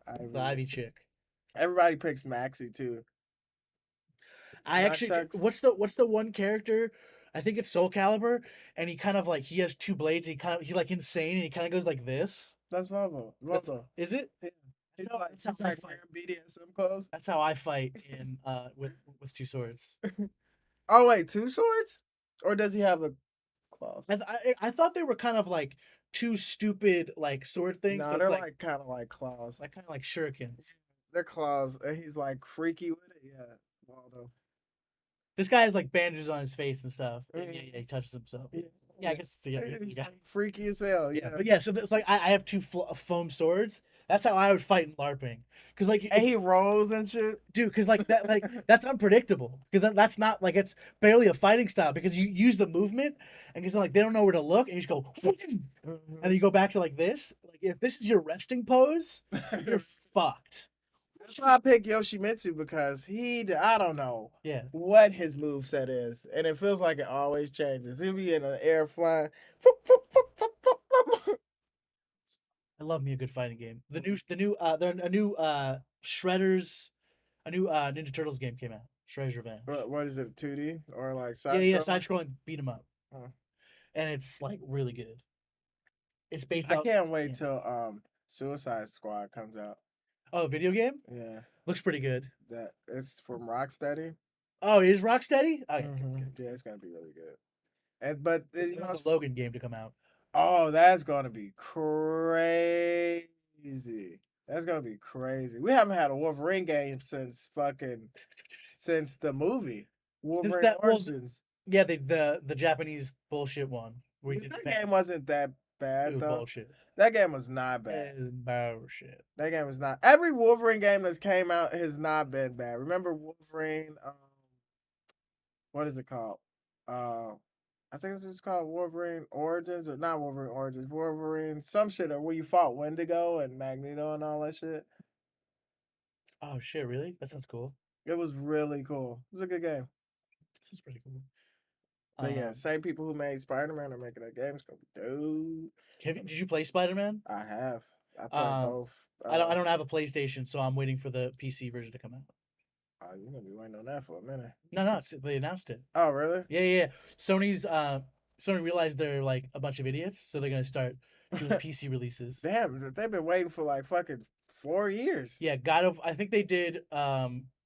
The Ivy. Ivy chick. Everybody picks Maxi too. I actually Nunchucks. what's the one character? I think it's Soul Calibur, and he kind of like he has two blades. He like insane, and he kind of goes like this. That's Volvo. That's Volvo. is it? Yeah. That's how He's I like fight. wearing BDSM clothes. That's how I fight in with two swords. Oh wait, two swords? Or does he have the claws? I thought they were kind of like two stupid like sword things, No, but they're like kind of like claws. like kind of like shurikens. They're claws, and he's like freaky with it. Yeah, Waldo. This guy has like bandages on his face and stuff. And yeah, Mm, yeah, he touches himself. yeah, Yeah, I yeah. guess yeah, he's He's the guy. freaky as hell. Yeah, Yeah, but yeah, so it's like I have two foam swords. That's how I would fight in LARPing. Because like and if he rolls and shit. dude, because like that's unpredictable. Because that's not like it's barely a fighting style. Because you use the movement, and because like they don't know where to look, and you just go, and then Mhm. you go back to like this. Like if this is your resting pose, you're fucked. That's why I pick Yoshimitsu because I don't know Yeah, what his move set is, and it feels like it always changes. He'll be in the air flying. I love me a good fighting game. A new Shredders, a new Ninja Turtles game came out. Shredder's Revenge. What is it, 2D or like Yeah, side yeah, side scrolling? scrolling beat 'em up, Uh, and it's like really good. It's based I off. can't wait Yeah. till Suicide Squad comes out. Oh, video game Yeah, looks pretty good. that it's from Rocksteady. Oh, it is Rocksteady? Oh yeah, good, good. Yeah, it's gonna be really good. And but you know, The Logan game to come out. oh, that's gonna be crazy. That's gonna be crazy. We haven't had a Wolverine game since the movie Since Wolverine that, well, Origins. yeah, the Japanese bullshit one where you did That Japan. game wasn't that It bad was though. bullshit. That game was not bad. It is bullshit. That game was not. Every Wolverine game that's came out has not been bad. Remember Wolverine? What is it called? Uh, I think it's just called Wolverine Origins or not Wolverine Origins. Wolverine some shit or where you fought Wendigo and Magneto and all that shit. Oh shit, really? That sounds cool. It was really cool. It was a good game. This is pretty cool. But yeah, Um, same people who made Spider Man are making that game. It's gonna be dope. did you play Spider Man? I have. I played Um, both. I don't have a PlayStation, so I'm waiting for the PC version to come out. Oh, you're gonna be waiting on that for a minute. No, no, they announced it. Oh, really? Yeah, yeah, yeah. Sony's Sony realized they're like a bunch of idiots, so they're gonna start doing PC releases. Damn, they've been waiting for like fucking 4 years. Yeah, God of I think they did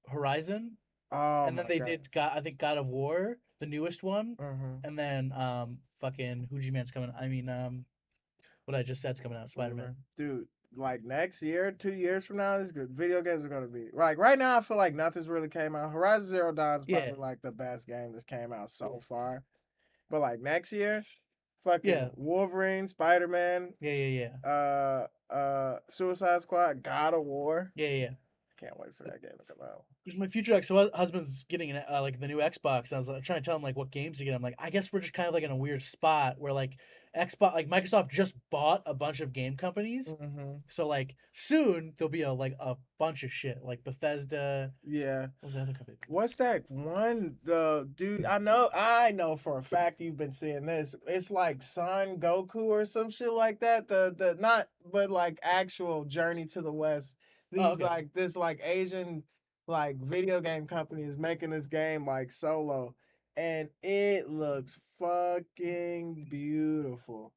Horizon, Oh and then my they god. did God of War, the newest one, Mm-hmm. and then fucking Huji Man's coming. I mean what I just said's coming out, Spider Man. Dude, like next year, 2 years from now, this good video games are gonna be like right now. I feel like nothing's really came out. Horizon Zero Dawn is Yeah, probably like the best game that's came out so far. But like next year, fucking yeah, Wolverine, Spider Man, yeah, yeah, yeah, Suicide Squad, God of War. yeah, yeah. Can't wait for that game to come out. Because my future husband's getting like the new Xbox, and I was like, trying to tell him like what games to get. I'm like, I guess we're just kind of like in a weird spot where like Xbox, like Microsoft just bought a bunch of game companies, Mm-hmm. so like soon there'll be a bunch of shit like Bethesda. Yeah. What's the other company? What's that one? The dude, I know for a fact you've been seeing this. It's like Son Goku or some shit like that. The not, but like actual Journey to the West. Oh, These okay. like this like Asian like video game company is making this game like solo, and it looks fucking beautiful.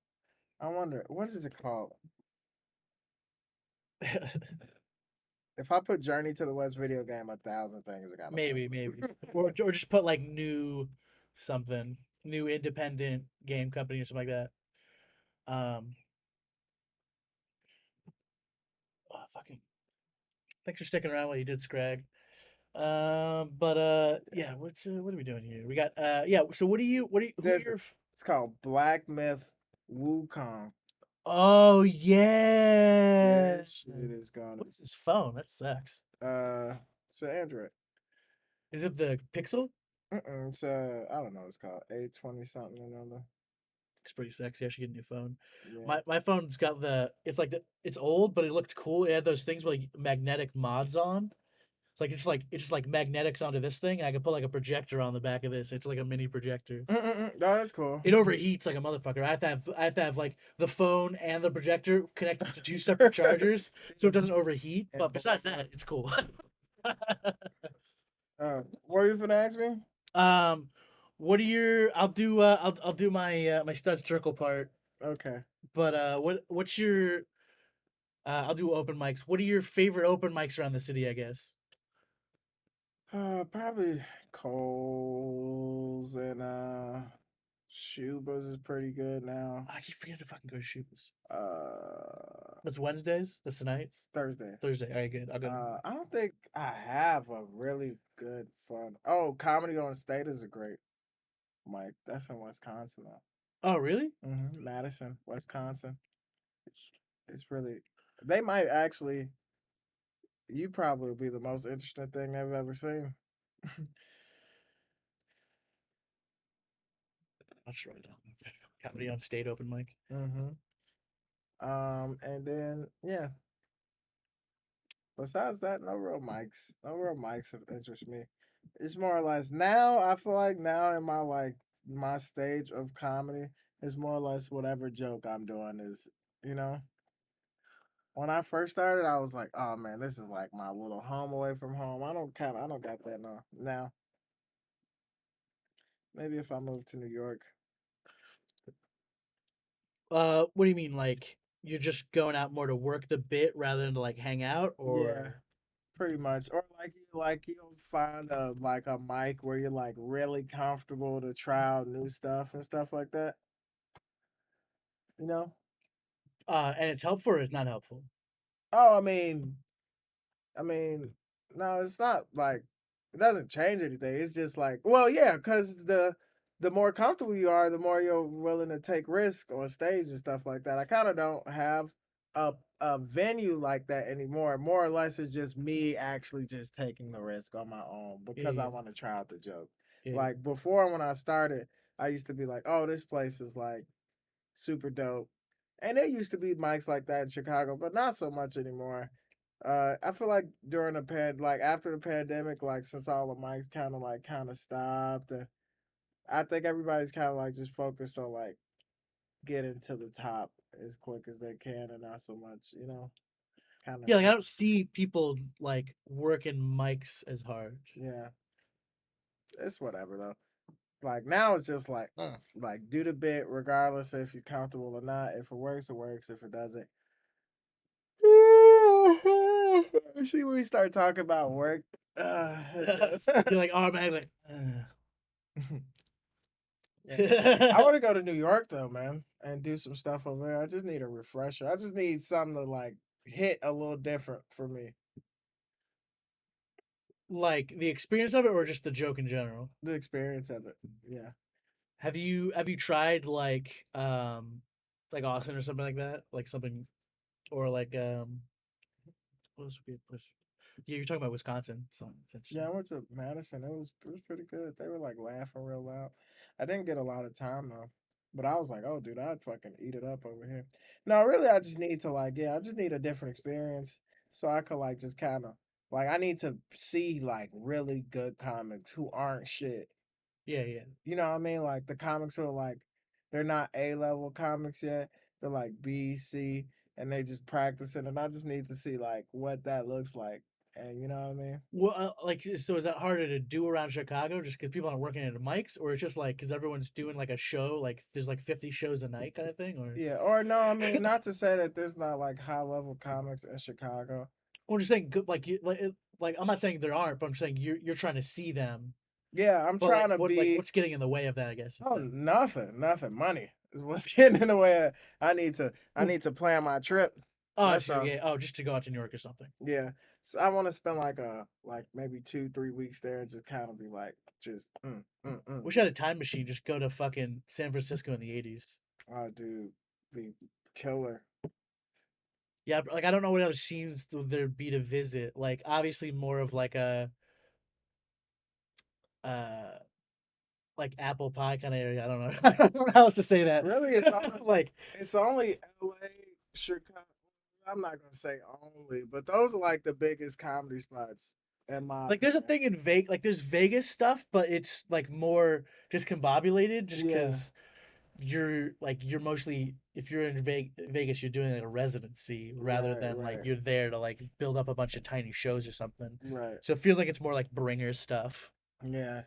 I wonder what is it called? If I put Journey to the West video game, 1,000 things are gonna pop maybe, up. or just put like new something, new independent game company or something like that. Oh, fucking. Thanks for sticking around while you did Scrag. But yeah, what are we doing here? We got yeah. So who are This your? it's called Black Myth Wukong. Oh yeah. This shit is gonna What is this phone? That sucks. it's an Android. Is it the Pixel? It's I don't know what it's called. A20 something or another. It's pretty sexy. I should get a new phone. Yeah. My phone's got it's old, but it looked cool. It had those things with like magnetic mods on. It's just like magnetics onto this thing, and I can put like a projector on the back of this. It's like a mini projector. No, that's cool. It overheats like a motherfucker. I have to have like the phone and the projector connected to two separate chargers so it doesn't overheat. And But besides that, it's cool. what were you gonna ask me? um, what are your? I'll do my my stud circle part. Okay. But what's your? I'll do open mics. What are your favorite open mics around the city? I guess. Probably Coles and Shuba's is pretty good now. I keep forgetting to fucking go to Shoes. Uh, That's Wednesdays. That's tonight's Thursday. Thursday. All right, good. I'll go tomorrow. I don't think I have a really good fun. Oh, Comedy on State is a great mic. That's in Wisconsin though. Oh, really? Madison, Wisconsin. It's really. They might actually. You probably will be the most interesting thing they've ever seen. I'll just write it down. Comedy on State open mic. hmm and then yeah. Besides that, no real mics. No real mics have interest me. It's more or less now. I feel like now in my my stage of comedy, it's more or less whatever joke I'm doing is, you know. When I first started, I was like, "Oh man, this is like my little home away from home." I don't got that now. Now, maybe if I move to New York, What do you mean? Like you're just going out more to work the bit rather than to like hang out, yeah, or pretty much. Or like you'll find a like a mic where you're like really comfortable to try out new stuff and stuff like that. You know? and it's helpful or it's not helpful. Oh, I mean, no, it's not like it doesn't change anything. It's just like, well, yeah, because the more comfortable you are, the more you're willing to take risk on stage and stuff like that. I kind of don't have a venue like that anymore. More or less, it's just me actually just taking the risk on my own Yeah, because I yeah, want to try out the joke. yeah, yeah. Like before, when I started, I used to be like, oh, this place is like super dope. And there used to be mics like that in Chicago, but not so much anymore. I feel like during the like after the pandemic, like since all the mics kind of stopped, I think everybody's kind of like just focused on like getting to the top as quick as they can, and not so much, kind of Yeah, like I don't see people like working mics as hard. yeah. It's whatever though. Like now it's just like do the bit regardless if you're comfortable or not. If it works, it works. If it doesn't, see when we start talking about work. You're like automatically Yeah. I like, want to go to New York though, man, and do some stuff over there. I just need a refresher. I just need something to like hit a little different for me. like the experience of it or just the joke in general. The experience of it. Yeah. Have you tried like Austin or something like that? Like something or like what else would be a place? Yeah, you're talking about Wisconsin, so it's Yeah, interesting. I went to Madison. It was pretty good. They were like laughing real loud. I didn't get a lot of time though. But I was like, oh dude, I'd fucking eat it up over here. No, really I just need to like, yeah, I just need a different experience. So I could like just kinda like I need to see like really good comics who aren't shit. Yeah, yeah. You know what I mean? Like the comics who are like they're not A level comics yet. They're like B, C, and they just practicing. And I just need to see like what that looks like. And you know what I mean? Well, like, so is that harder to do around Chicago just because people aren't working at mics, or it's just like because everyone's doing like a show, like there's like 50 shows a night kind of thing, or Yeah. Or no, I mean not to say that there's not like high level comics in Chicago. or just saying good, like like I'm not saying there aren't, but I'm saying you're trying to see them, Yeah, I'm but trying to like be what's getting in the way of that, I guess, oh instead. nothing. Money is what's getting in the way. I Well, need to plan my trip. oh, I That's see. all. Yeah. Oh, just to go out to New York or something. Yeah. So I want to spend like maybe 2-3 weeks there and just kind of be like just Wish I had a just time machine. Just go to fucking San Francisco in the 80s. oh dude be killer. Yeah, but, like I don't know what other scenes there'd be to visit. Like obviously more of like a uh like apple pie kind of area. I don't know. I don't know how else to say that. Really, Like it's only LA, Chicago. I'm not gonna say only, but those are like the biggest comedy spots in my there's a opinion. thing in Vegas. Like there's Vegas stuff, but it's like more just combobulated, just Yeah, because you're mostly if you're in Vegas, you're doing like a residency rather right, than like right, you're there to like build up a bunch of tiny shows or something. right. So it feels like it's more like bringer stuff. Yeah.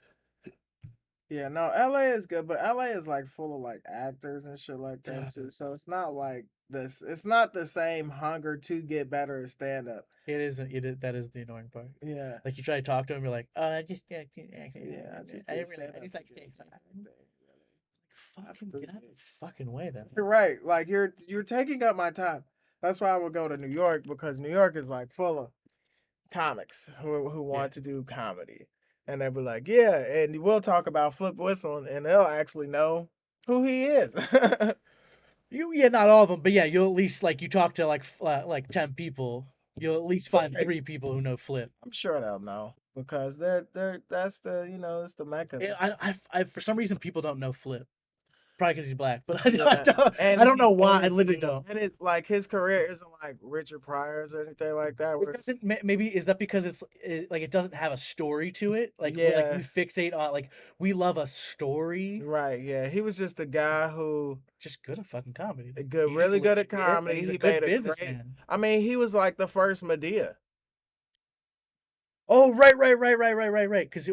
Yeah, no, LA is good, but LA is like full of like actors and shit like that Duh. too. So it's not like this. It's not the same hunger to get better at stand up. It isn't. That is the annoying part. Yeah, Like you try to talk to him, you're like, I just, yeah. I just I did really, stand I up just to like get staying. into acting. Really. Fucking after get out of the fucking way then. you're right. Like you're taking up my time. That's why I would go to New York because New York is like full of comics who Yeah. want to do comedy. And they'll be like, yeah, and we'll talk about Flip Whistle and they'll actually know who he is. Yeah, not all of them, but yeah, you'll at least like you talk to like 10 people, you'll at least find Right. 3 people who know Flip. I'm sure they'll know because they're that's the it's the mecca. Yeah, This I for some reason people don't know Flip. Probably because he's black, but yeah, I and don't know and why. I it's literally don't. and it's like his career isn't like Richard Pryor's or anything like that. It Where doesn't. Maybe is that because like it doesn't have a story to it. Like we yeah, fixate on like we love a story. right, yeah, he was just a guy who Just good at fucking comedy. good, He's just really good at legit, and comedy. he's a He good made a great. businessman. I mean, he was like the first Medea. Oh right. Because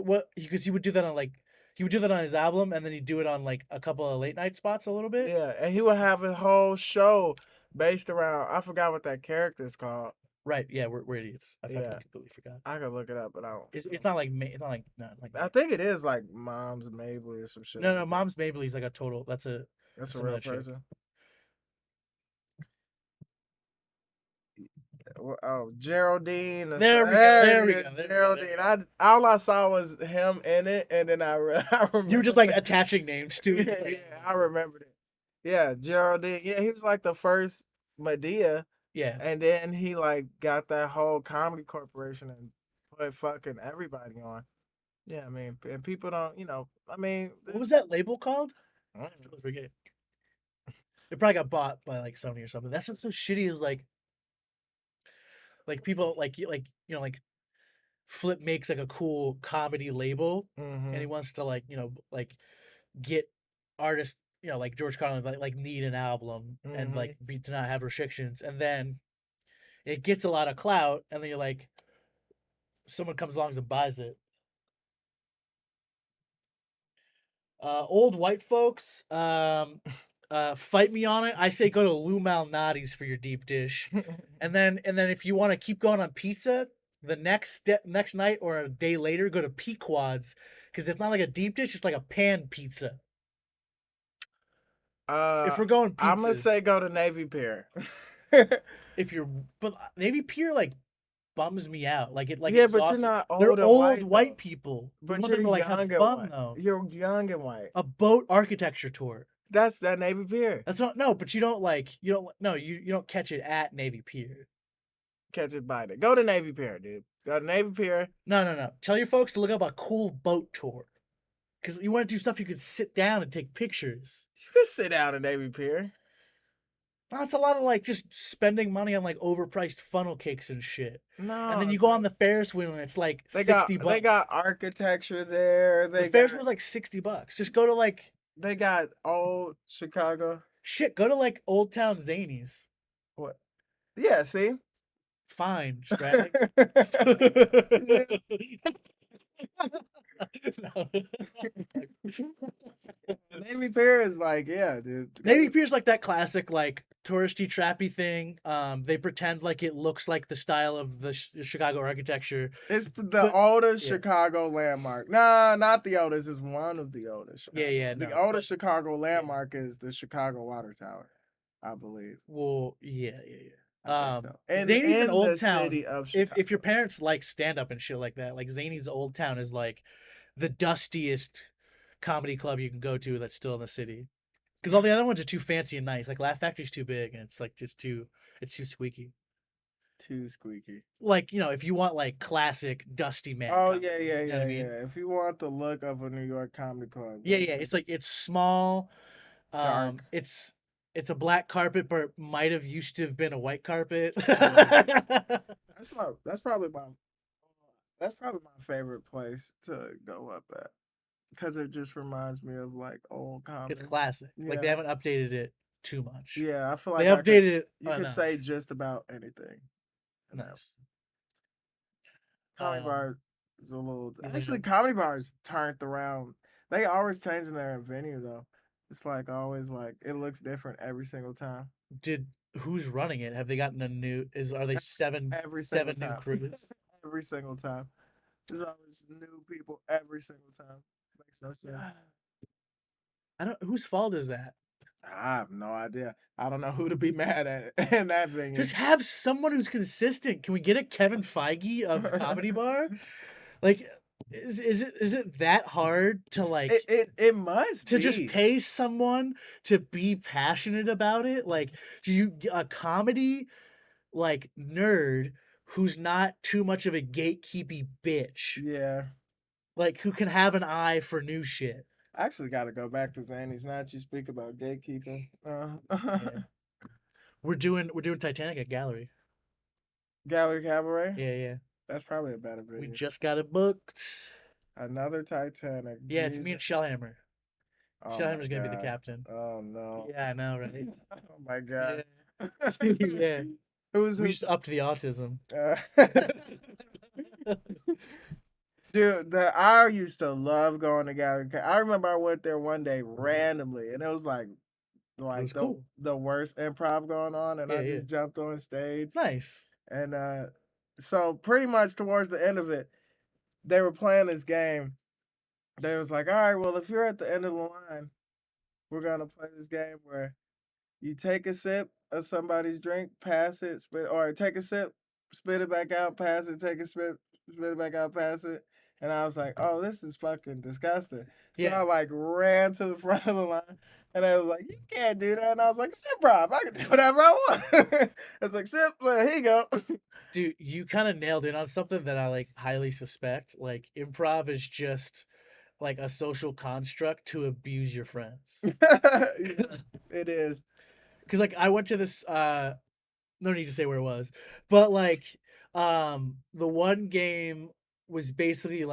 he would do that on like he would do that on his album, and then he'd do it on like a couple of late night spots a little bit. Yeah, and he would have a whole show based around. I forgot what that character's called. Right. Yeah, we're idiots. I fucking Yeah, completely forgot. I could look it up, but I don't. It's not like it's not like no like I think it is like Mom's Mabley or some shit no like that. Mom's Mabley's like a total. That's That's a some real other chick. person. Oh, Geraldine. There we go. There it There we go. is, There we go. There Geraldine. we go. I all I saw was him in it, and then I You were just remember. like attaching names to it. Yeah, I remembered it. Yeah, Geraldine. Yeah, he was like the first Medea, Yeah. and then he like got that whole comedy corporation and put fucking everybody on. Yeah, I mean, and people don't, I mean, What was this. that label called? I Mm, totally forget. It probably got bought by like Sony or something. That's what's so shitty is like people like Flip makes like a cool comedy label, and he mhm, wants to like get artists like George Carlin like need an album and like mhm. be to not have restrictions, and then it gets a lot of clout, and then you're like someone comes along and buys it. Old white folks, fight me on it. I say go to Lou Malnati's for your deep dish, and then if you want to keep going on pizza, the next night or a day later, go to Pequod's because it's not like a deep dish; it's like a pan pizza. If uh, we're going I'm gonna say pizzas, go to Navy Pier. if you're but Navy Pier like bums me out, like Yeah, but you're exhausts me. not They're old and old white though. white people. We But want you're them to like have young and fun white. though. You're young and white. A boat architecture tour. That's that Navy Pier. That's not no, but you don't no you don't catch it at Navy Pier. Catch it by it. Go to Navy Pier, dude. Go to Navy Pier. No. Tell your folks to look up a cool boat tour because you want to do stuff you can sit down and take pictures. You can sit down at Navy Pier. No, it's a lot of like just spending money on like overpriced funnel cakes and shit. And then No, you go on the Ferris wheel and it's like they 60 got they bucks. got architecture there. The Ferris wheel's like 60 bucks. Just go to like They got old Chicago. shit, go to like Old Town Zanies. What? Yeah, see? Fine, Strat. Yeah. No. Navy Pier is like, yeah, dude. Go Navy to, Pier's like that classic, like touristy, trappy thing. They pretend like it looks like the style of the Chicago architecture, it's the but oldest yeah, Chicago landmark. Nah, not the oldest. It's one of the oldest Chicago. yeah, The no, but oldest Chicago yeah, landmark is the Chicago Water Tower, I believe. well, yeah. I think so. And Zany's an in old the town. city of If your Chicago. parents like stand up and shit like that, like Zany's Old Town is like the dustiest comedy club you can go to that's still in the city. Because all the other ones are too fancy and nice. Like Laugh Factory's too big, and it's like it's too squeaky. Too squeaky. Like if you want like classic dusty man Oh comedy, yeah, yeah, you know what I yeah, mean? yeah. If you want the look of a New York comedy club, Yeah, go yeah. to It's like it's small. Dark. It's a black carpet, but might have used to have been a white carpet. Yeah. That's probably my favorite place to go up at because it just reminds me of like old It's comedy. classic. Like they Yeah, haven't updated it too much. yeah. I feel They like updated it you could enough. say just about anything. And that Nice. comedy Um, bar is a little. you think Actually, of- comedy bars turned around. They always changing their venue though. It's like always like it looks different every single time. did who's running it? Have they gotten a new? Are they Every single seven new time. crews? Every single time. There's always new people every single time. Makes no sense. I don't. Whose fault is that? I have no idea. I don't know who to be mad at in that venue. Just have someone who's consistent. Can we get a Kevin Feige of Comedy Bar? Like, is it that hard to it must to just be. pay someone to be passionate about it? Like, do you a comedy nerd who's not too much of a gatekeepy bitch, Yeah. like who can have an eye for new shit? I actually got to go back to Zanny's now that you speak about gatekeeping. Yeah, we're doing Titanic at Gallery. Gallery Cabaret. Yeah, yeah. That's probably a better We venue. just got it booked. Another Titanic. Yeah, it's me and Jesus. Shellhammer. Oh my Shellhammer's gonna be the God. captain. Oh no. Yeah, I know, right? Oh my Yeah, God. yeah. Who's We who? just upped the autism. Uh, dude, I used to love going to Gallery. I remember I went there one day randomly, and it was It was the cool. worst improv going on, and Yeah, I yeah. just jumped on stage, Nice. and so pretty much towards the end of it, they were playing this game. They was like, all right, well, if you're at the end of the line, we're gonna play this game where you take a sip of somebody's drink, pass it, spit, or take a sip, spit it back out, pass it, take a spit it back out, pass it. And I was like, oh, this is fucking disgusting. So Yeah. I like ran to the front of the line, and I was like, you can't do that. And I was like, sip, Rob, I can do whatever I want. I was like, sip, here you go. Dude, you kind of nailed in on something that I highly suspect. Like improv is just like a social construct to abuse your friends. Yeah, it is. Cuz I went to this no need to say where it was. But the one game was basically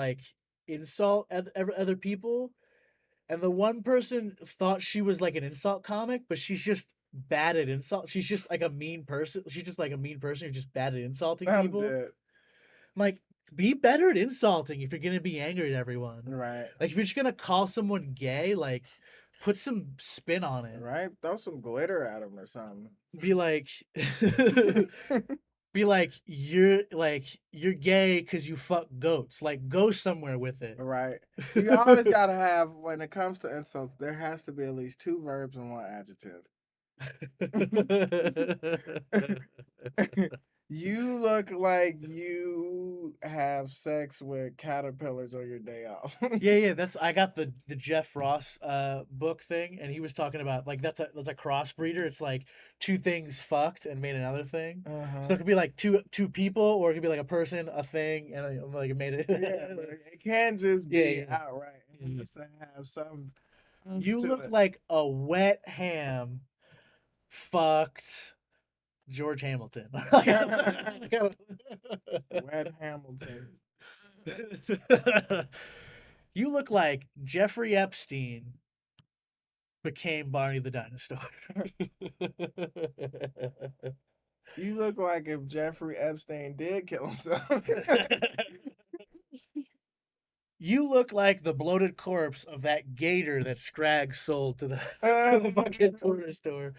insult other people, and the one person thought she was like an insult comic, but she's just bad at insult. She's just like a mean person. She's just like a mean person who's just bad at insulting I'm people. dead. I'm like, be better at insulting if you're gonna be angry at everyone. Right. Like if you're just gonna call someone gay, put some spin on it. Right. Throw some glitter at him or something. Be like be you're gay because you fuck goats. Like go somewhere with it. Right. You always gotta have when it comes to insults, there has to be at least two verbs and one adjective. You look like you have sex with caterpillars on your day off. Yeah, yeah, that's I got the Jeff Ross book thing, and he was talking about that's a crossbreeder. It's like two things fucked and made another thing. So Uh-huh. it could be like two people, or it could be like a person, a thing, and it made it. Yeah, but it can't just Yeah, be yeah. outright. It Mhm. has to have some oomph You to look it. like a wet ham fucked George Hamilton. Wed Hamilton. You look like Jeffrey Epstein became Barney the dinosaur. You look like if Jeffrey Epstein did kill himself. You look like the bloated corpse of that gator that Scraggs sold to the to the fucking corner store.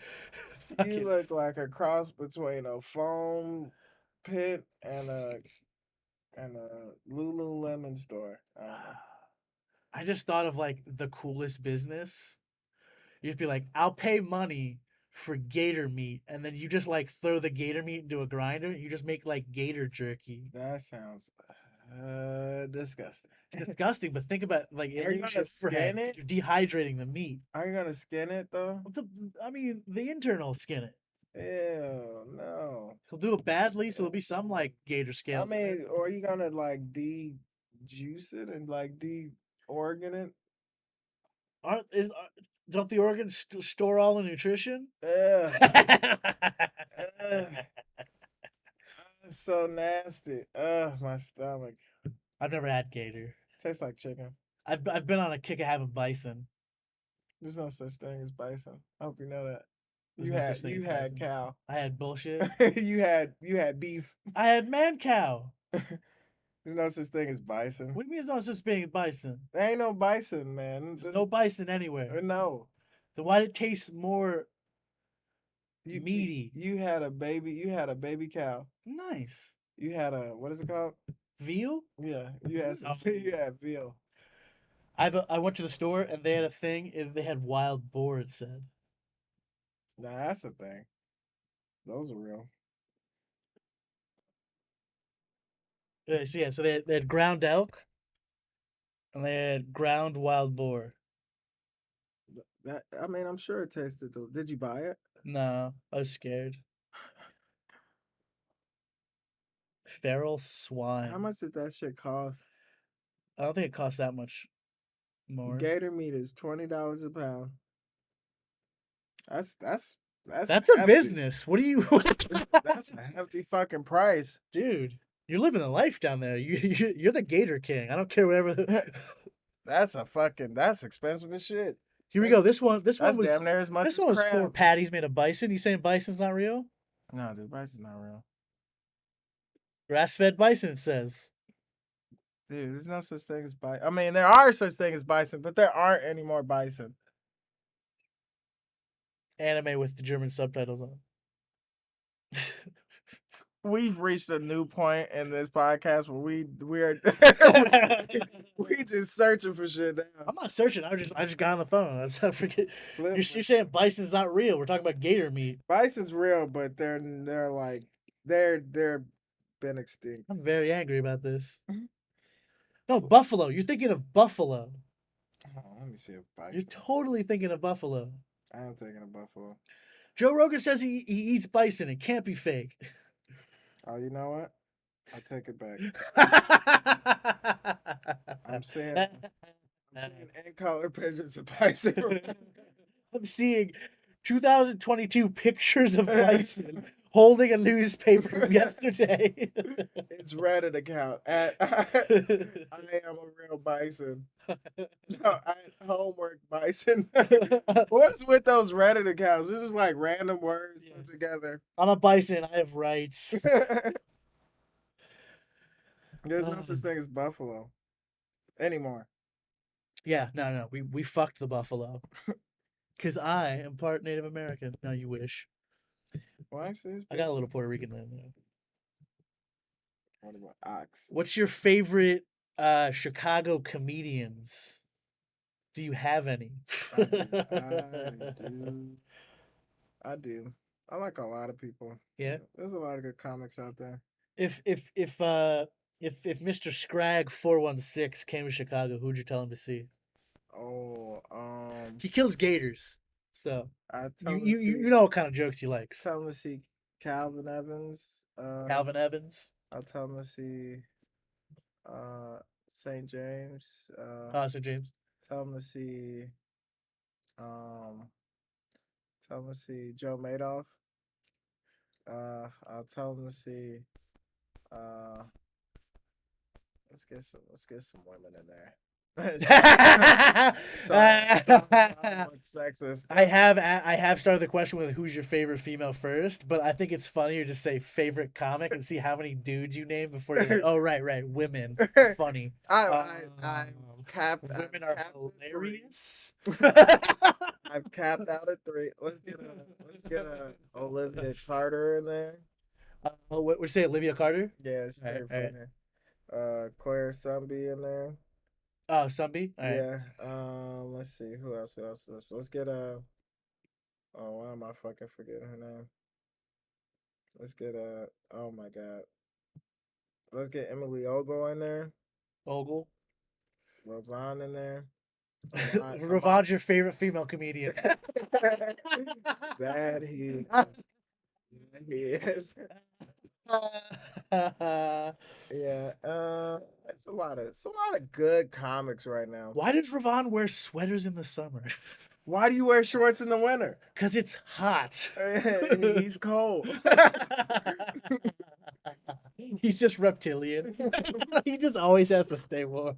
You Fucking. look like a cross between a foam pit and a Lululemon store. I don't know. I just thought of the coolest business. You'd be like, I'll pay money for gator meat, and then you just throw the gator meat into a grinder. And you just make gator jerky. That sounds disgusting. It's disgusting, but think about Are you gonna illusion overhead skin because it? you're dehydrating the meat. Are you gonna skin it though? What the, I mean, the intern will skin it. Ew, no. He'll do it badly, so there'll be some gator I scales in there. mean, or are you gonna like de-juice it and like de-organ it? Don't the organs store all the nutrition? Ugh, ugh, it's so nasty. Ugh, my stomach. I've never had gator. Tastes like chicken. I've been on a kick of having bison. There's no such thing as bison. I hope you know that. There's no such thing You as had bison. cow. I had bullshit. You had beef. I had man cow. There's no such thing as bison. What do you mean it's not such being bison? There ain't no bison, man. There's no bison anywhere. No. Then why did it taste more You meaty? you had a baby. You had a baby cow. Nice. You had a what is it called? Veal? Yeah, you had some. No. You had veal. I went to the store and they had a thing and they had wild boar. It said. Nah, that's a thing. Those are real. So they had ground elk and they had ground wild boar. That I mean, I'm sure it tasted. Did you buy it? No, I was scared. Feral How swine. much did that shit cost? I don't think it costs that much more. Gator meat is $20 a pound. That's That's a hefty. business. What do you, That's a hefty fucking price. dude? You're living the life down there. You're the Gator King. I don't care whatever. That's expensive as shit. Here we go. That's This one that's was damn near as much this as one was four crab. patties made of bison. You saying bison's not real? No, dude, bison's not real. Grass fed bison. It says. Dude, there's no such thing as bison. I mean, there are such thing as bison, but there aren't any more bison. Anime with the German subtitles on. We've reached a new point in this podcast where we're we just searching for shit now. I'm not searching. I just got on the phone. I forget. Flip. You're saying bison's not real. We're talking about gator meat. Bison's real, but they're like they're been extinct. I'm very angry about this. Mhm. No, buffalo. You're thinking of buffalo. Oh, let me see a You're bison. totally thinking of buffalo. I am thinking of buffalo. Joe Rogan says he eats bison. It can't be fake. Oh, you know what? I take it back. I'm seeing I'm seeing in color pictures of bison. I'm seeing 2022 pictures of bison holding a newspaper from yesterday. It's Reddit account at I am a real bison. No, at homework bison. What is with those Reddit accounts? It's just like random words Yeah. put together. I'm a bison. I have rights. There's no such thing as buffalo anymore. Yeah, no. We fucked the buffalo. Because I am part Native American. No, you wish. Well, actually, it's I got been a little Puerto Rican in there. what about ox? What's your favorite Chicago comedians? Do you have any? Do. I do. I like a lot of people. Yeah. There's a lot of good comics out there. If Mr. Scrag 416 came to Chicago, who'd you tell him to see? Oh, He kills gators. So I you tell him to you see you know what kind of jokes he likes. tell him to see Calvin Evans. Calvin Evans. I'll tell him to see uh St. James. St. James. Tell him to see um tell him to see Joe Madoff. I'll tell him to see uh let's get some women in there. Sorry, look sexist. I have started the question with who's your favorite female first, but I think it's funnier to say favorite comic and see how many dudes you name before you're like, oh right, women are funny. I Women I've are capped at three. hilarious. I've capped out at three. Let's get a Olivia Carter in there. What would say Olivia Carter? Yeah, it's All right, pretty all right. funny. Claire Sunby in there. Oh, Sunby. All right. Yeah. Let's see who else. Let's get a. Oh, why am I fucking forgetting her name? Let's get a. Oh my god. Let's get Emily Ogle in there. Ogle. Ravon in there. Amon. Ravon's your favorite female comedian. Bad he. Yeah, he is. Yeah. It's a lot of good comics right now. Why does Ravon wear sweaters in the summer? Why do you wear shorts in the winter? Because it's hot. He's cold. He's just reptilian. He just always has to stay warm.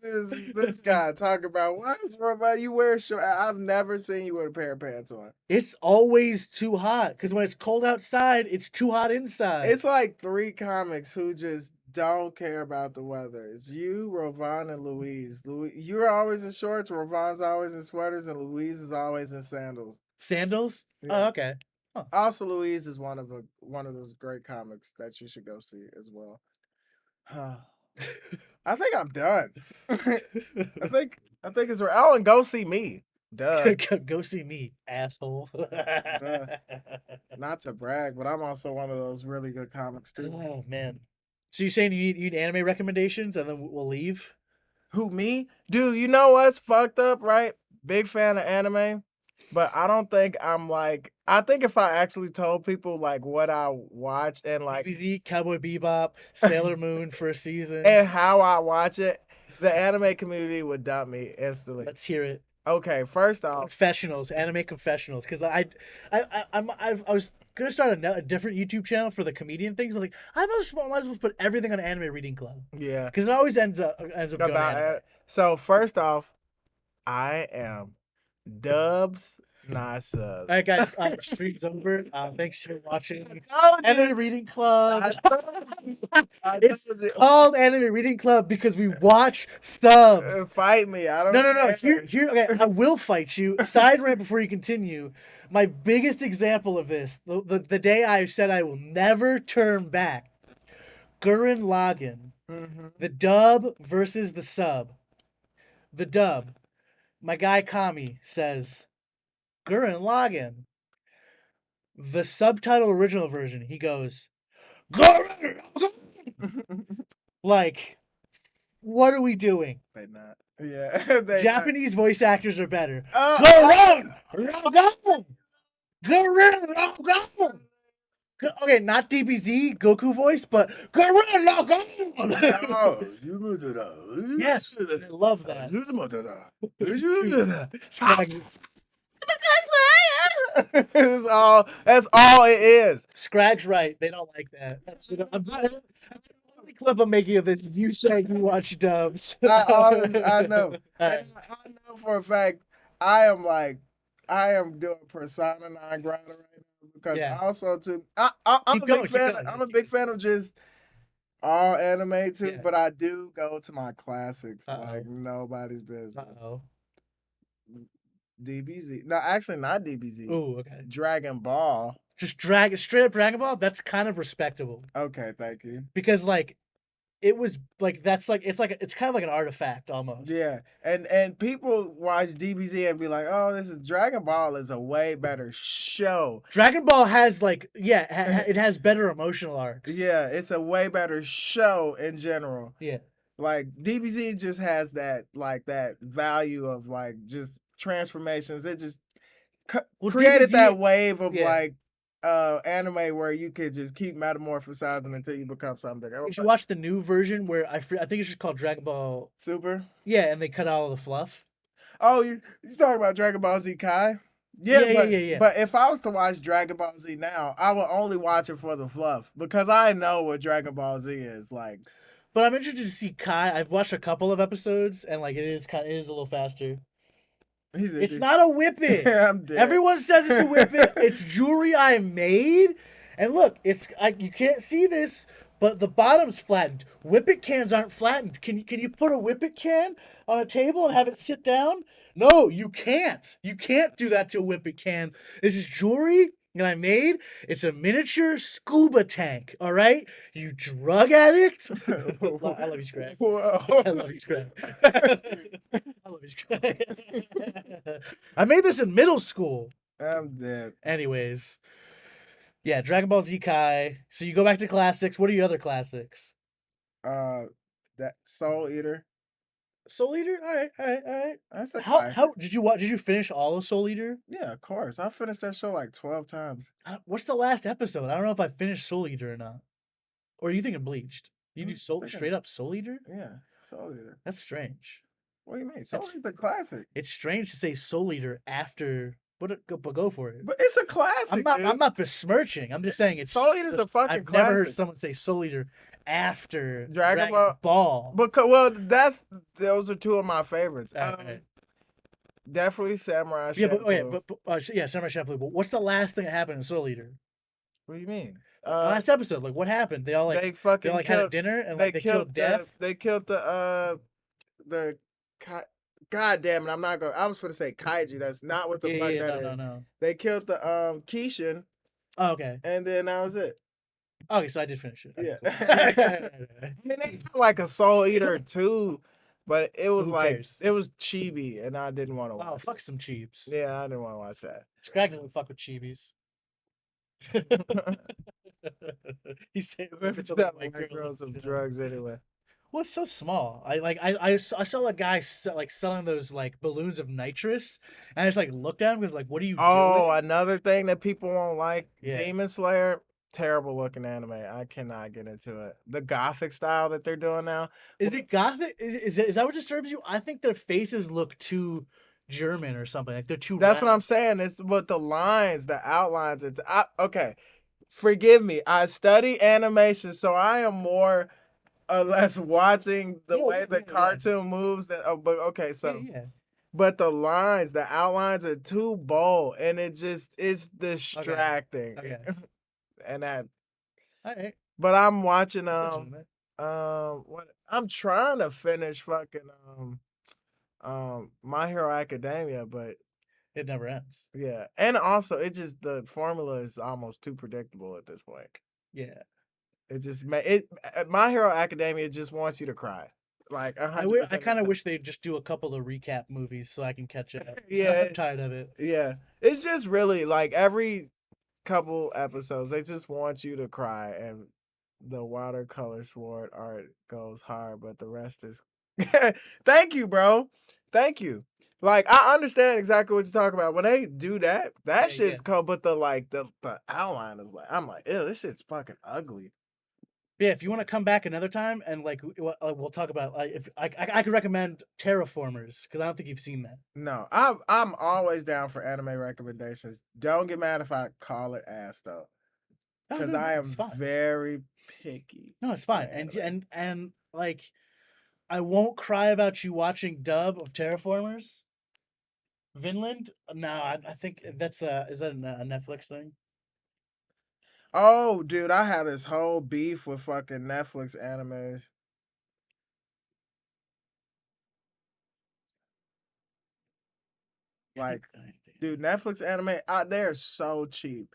This guy talk about why is Robot you wear short? I've never seen you with a pair of pants on. It's always too hot because when it's cold outside, it's too hot inside. It's like three comics who just don't care about the weather. It's you, Rovon, and Louise. You're always in shorts. Rovon's always in sweaters, and Louise is always in sandals. Sandals? Oh, Yeah. okay. Huh. Also, Louise is one of those great comics that you should go see as well. I think I'm done. I I think it's right. Oh, and go see me. Duh. Go see me, asshole. Duh. Not to brag, but I'm also one of those really good comics too. Oh man. So you're saying you need anime recommendations, and then we'll leave? Who, me? Dude, you know what's fucked up, right? Big fan of anime, but I don't think I'm like, I think if I actually told people like what I watch and like DBZ, Cowboy Bebop, Sailor Moon for a season. and how I watch it, the anime community would dump me instantly. Let's hear it. Okay, first off, Confessionals, anime confessionals, because I was gonna start a different YouTube channel for the comedian things, but like I might as well put everything on Anime Reading Club yeah, because it always ends up going to about anime. so first off, I am dubs, not subs. All right, guys, stream's over. Thanks for watching I told Anime you. Reading Club. I It's told you. called Anime Reading Club because we watch stuff. Fight me. I No, don't no, no. care. Here. Okay, I will fight you. Side rant before you continue. My biggest example of this, the day I said I will never turn back. Gurren Lagann, Mhm. the dub versus the sub. The dub. My guy Kami says Gurren Lagann. The subtitle original version, he goes Gurren Lagann. Like, what are we doing? They not. Yeah, they not. Japanese voice actors are better. Oh, Gurren Lagann. Gurren Lagann. Okay, not DBZ Goku voice, but Gurren Lagann. oh, you moved it up. Yes, I love that. Scrag- That's all it is. Scrag's right. They don't like that. That's the only clip I'm making of this. You said you watch dubs. I know. All right. I know for a fact I am doing persona non grata right now because Yeah. also too I'm Keep a going. big Keep fan going. I'm a big fan of just all anime too, Yeah. but I do go to my classics Uh-oh. like nobody's business. Uh-oh. DBZ. No, actually not DBZ. Ooh, okay. Dragon Ball. Just straight up Dragon Ball. That's kind of respectable Okay, thank you. because like it was like it's kind of like an artifact almost. Yeah, and people watch DBZ and be like, "Oh, this is Dragon Ball is a way better show." Dragon Ball has like it has better emotional arcs. Yeah, it's a way better show in general. Yeah. Like DBZ just has that like that value of like just transformations. It just Well, created DBZ that wave of yeah. like anime where you could just keep metamorphosizing until you become something. Did you watch the new version where I think it's just called Dragon Ball? Super. Yeah, and they cut out all the fluff. Oh, you talking about Dragon Ball Z Kai? Yeah, yeah, yeah, yeah. But if I was to watch Dragon Ball Z now, I would only watch it for the fluff because I know what Dragon Ball Z is like. But I'm interested to see Kai. I've watched a couple of episodes, and like it is a little faster. It's not a whippet. I'm dead. Everyone says it's a whippet. It's jewelry I made. And look, it's you can't see this, but the bottom's flattened. Whippet cans aren't flattened. Can you put a whippet can on a table and have it sit down? No, you can't. You can't do that to a whippet can. This is jewelry that I made. It's a miniature scuba tank. All right, you drug addict. I love you, Scrag. I love you, Scrag. I love you, Scrag. I made this in middle school. I'm dead. Anyways, yeah, Dragon Ball Z Kai. So you go back to classics. What are your other classics? That Soul Eater. Soul Eater. All right, all right, all right. That's a How classic. did you watch? Did you finish all of Soul Eater? Yeah, of course. I finished that show like 12 times. What's the last episode? I don't know if I finished Soul Eater or not. Or are you thinking Bleached? You do straight up Soul Eater? Yeah, Soul Eater. That's strange. What do you mean? Soul Eater's a classic. It's strange to say Soul Eater after, but go for it. But it's a classic. I'm not besmirching. I'm just saying it's Soul Eater's a fucking I've classic. never heard someone say Soul Eater after Dragon Ball. Because those are two of my favorites. Right. Definitely Samurai Yeah, Champloo. yeah, Samurai Champloo. But what's the last thing that happened in Soul Eater? What do you mean? Last episode, like what happened? They all like they like had a dinner and like they killed Death. They killed the God damn it! I'm not going. I was going to say kaiju. That's not what the fuck that is. No. They killed the Kishin. Oh, okay. And then that was it. Okay, so I did finish it. Yeah. I mean, they had like a Soul Eater too, but it But was who like cares? it was chibi, and I didn't want to Oh, watch fuck it. some cheeps. Yeah, I didn't want to watch that. Scrag doesn't fuck with chibies. He said if it's a little That white white girl, girls of you know. drugs anyway. Well, it's so small. I saw a guy like selling those like balloons of nitrous, and I just like looked at him because like, what are you Oh, doing? another thing that people won't like, Yeah. Demon Slayer, terrible looking anime. I cannot get into it. The gothic style that they're doing now. Is it gothic? Is that what disturbs you? I think their faces look too German or something. Like they're too That's what I'm round. saying. It's what the lines, the outlines are. Okay, forgive me. I study animation, so I am more or less watching the Yeah, way yeah, the yeah, cartoon moves. That but okay, yeah, so yeah. but the lines, the outlines are too bold, and it's Okay, distracting. okay. And that, All right. but I'm watching That's legitimate. what I'm trying to finish fucking My Hero Academia, but It never ends. yeah, and also it just the formula is almost too predictable at this point. Yeah. It just My Hero Academia just wants you to cry, like I 100% of kind the of time. wish they'd just do a couple of recap movies so I can catch up. Yeah, I'm tired of it. yeah. It's just really like every couple episodes, they just want you to cry, and the watercolor sword art goes hard, but the rest is. Thank you, bro. Thank you. Like I understand exactly what you're talking about. When they do that, that Yeah, yeah. shit's cool. But the outline is like, I'm like, ew, this shit's fucking ugly. Yeah, if you want to come back another time and like we'll talk about if I could recommend Terraformers because I don't think you've seen that. No, I'm always down for anime recommendations. Don't get mad if I call it ass though, No, because no, I no, it's am fine. very picky No, it's with fine. anime. And like I won't cry about you watching dub of Terraformers. Vinland? No, I think that's is that a Netflix thing? Oh, dude, I have this whole beef with fucking Netflix animes. Like, dude, Netflix anime, they're so cheap.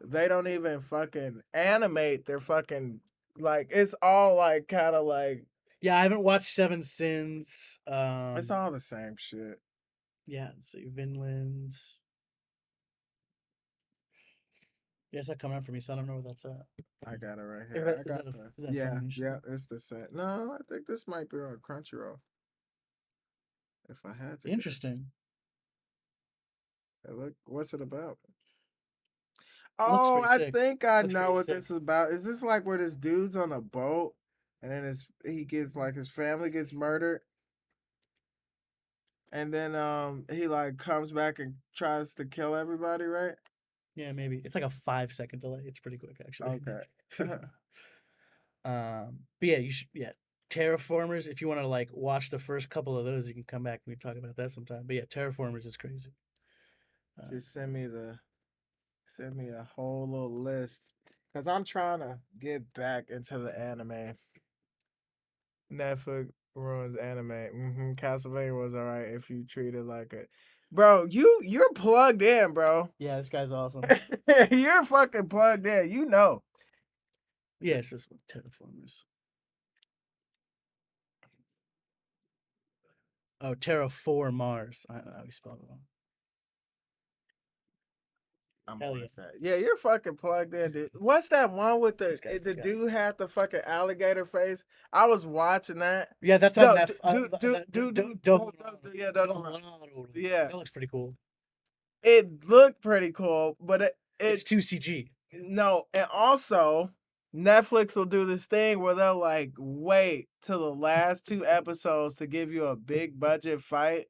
They don't even fucking animate. They're fucking like it's all like kind of like Yeah, I haven't watched Seven Sins. it's all the same shit. Yeah, let's see, Vinland. Yeah, it's not coming up for me, so I don't know where that's at. I got it right Is here. that I is got that a the is that yeah, Funimation? yeah. It's the same. No, I think this might be on Crunchyroll. If I had to guess, Interesting. hey, look, what's it about? It looks Oh, pretty I sick. think I Looks know pretty what sick. this is about. Is this like where this dude's on a boat and then he gets like his family gets murdered and then he like comes back and tries to kill everybody, right? Yeah, maybe it's like a 5 second delay. It's pretty quick actually. Okay. But yeah, you should yeah. Terraformers. If you want to like watch the first couple of those, you can come back and we talk about that sometime. But yeah, Terraformers is crazy. Uh, Just send me a whole little list cuz I'm trying to get back into the anime. Netflix ruins anime. Castlevania was all right if you treat it like a bro. You're plugged in, bro. yeah, this guy's awesome. You're fucking plugged in. You know. Yeah, it's this one, Terraformers. Oh, Terraform Mars. I don't know how you spelled it wrong. I'm Hell yeah, watching that. Yeah, you're fucking plugged in, dude. What's that one with this guy's the the guy. dude had the fucking alligator face? I was watching that. Yeah, that's on No, Netflix. yeah, yeah. That looks pretty cool. It looked pretty cool, but It's 2 CG. no, and also Netflix will do this thing where they'll like wait till the last two episodes to give you a big budget fight.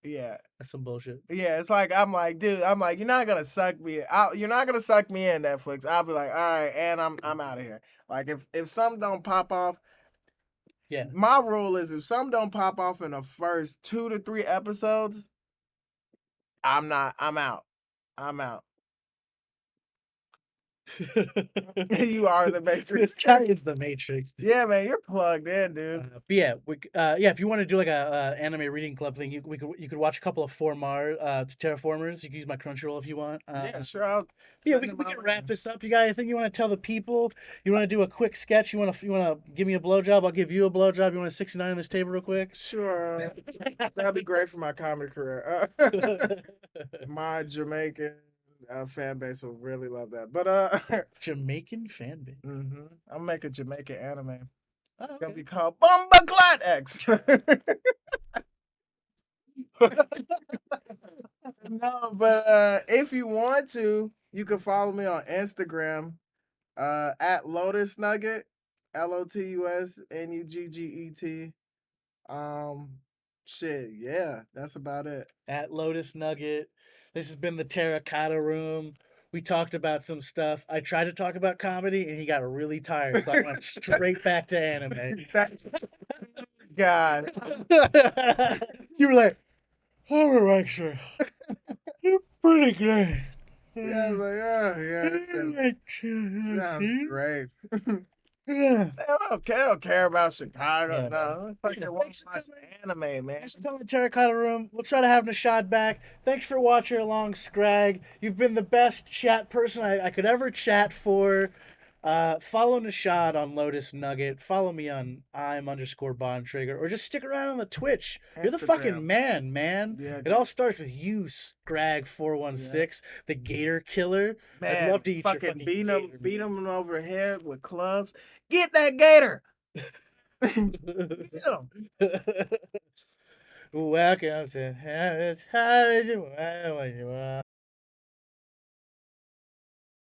Yeah. That's some bullshit. Yeah, it's like I'm like, dude, I'm like, you're not gonna suck me. You're not gonna suck me in Netflix. I'll be like, all right, and I'm out of here. Like if something don't pop off, Yeah, my rule is if something don't pop off in the first 2 to 3 episodes, I'm not. I'm out. I'm out. You are the This Matrix. guy is the Matrix, dude. Yeah, man, you're plugged in, dude. But yeah, yeah, if you want to do like a anime reading club thing, you could watch a couple of Terraformers. You can use my Crunchyroll if you want. Yeah, sure. I'll Yeah, send it we my can way. wrap this up. You got anything you want to tell the people? You want to do a quick sketch? You want to give me a blowjob? I'll give you a blowjob. You want to 69 on this table real quick? Sure. That'd be great for my comedy career. My Jamaican fan base will really love that. But Jamaican fan base. I'm making Jamaican anime. Oh, It's gonna okay. be called Bomba Glad X. No, but if you want to, you can follow me on Instagram at Lotus Nugget, LOTUSNUGGET. Um, shit, yeah, that's about it. At Lotus Nugget. This has been the Terracotta Room. We talked about some stuff. I tried to talk about comedy and he got really tired, so I went straight back to anime. That's God. You were like, all right, sir. You're pretty great. Yeah, I was like, oh yeah, sounds great. Yeah. I don't care about Chicago. Yeah, No, man. I fucking want Thanks to for watch coming. anime, man. Thanks for coming to Terracotta Room. We'll try to have Noshod back. Thanks for watching along, Scrag. You've been the best chat person I could ever chat for. Follow Noshod on Lotus Nugget. Follow me on I'm_Bontrager. Or just stick around on the Twitch. You're the fucking Instagram. man, man. Yeah, It all dude. starts with you, Yeah. Scrag416, the Gator Killer. I'd love Man, to eat your fucking fucking gator beat meat. him over the head with clubs. Get that gator. Get him. Welcome to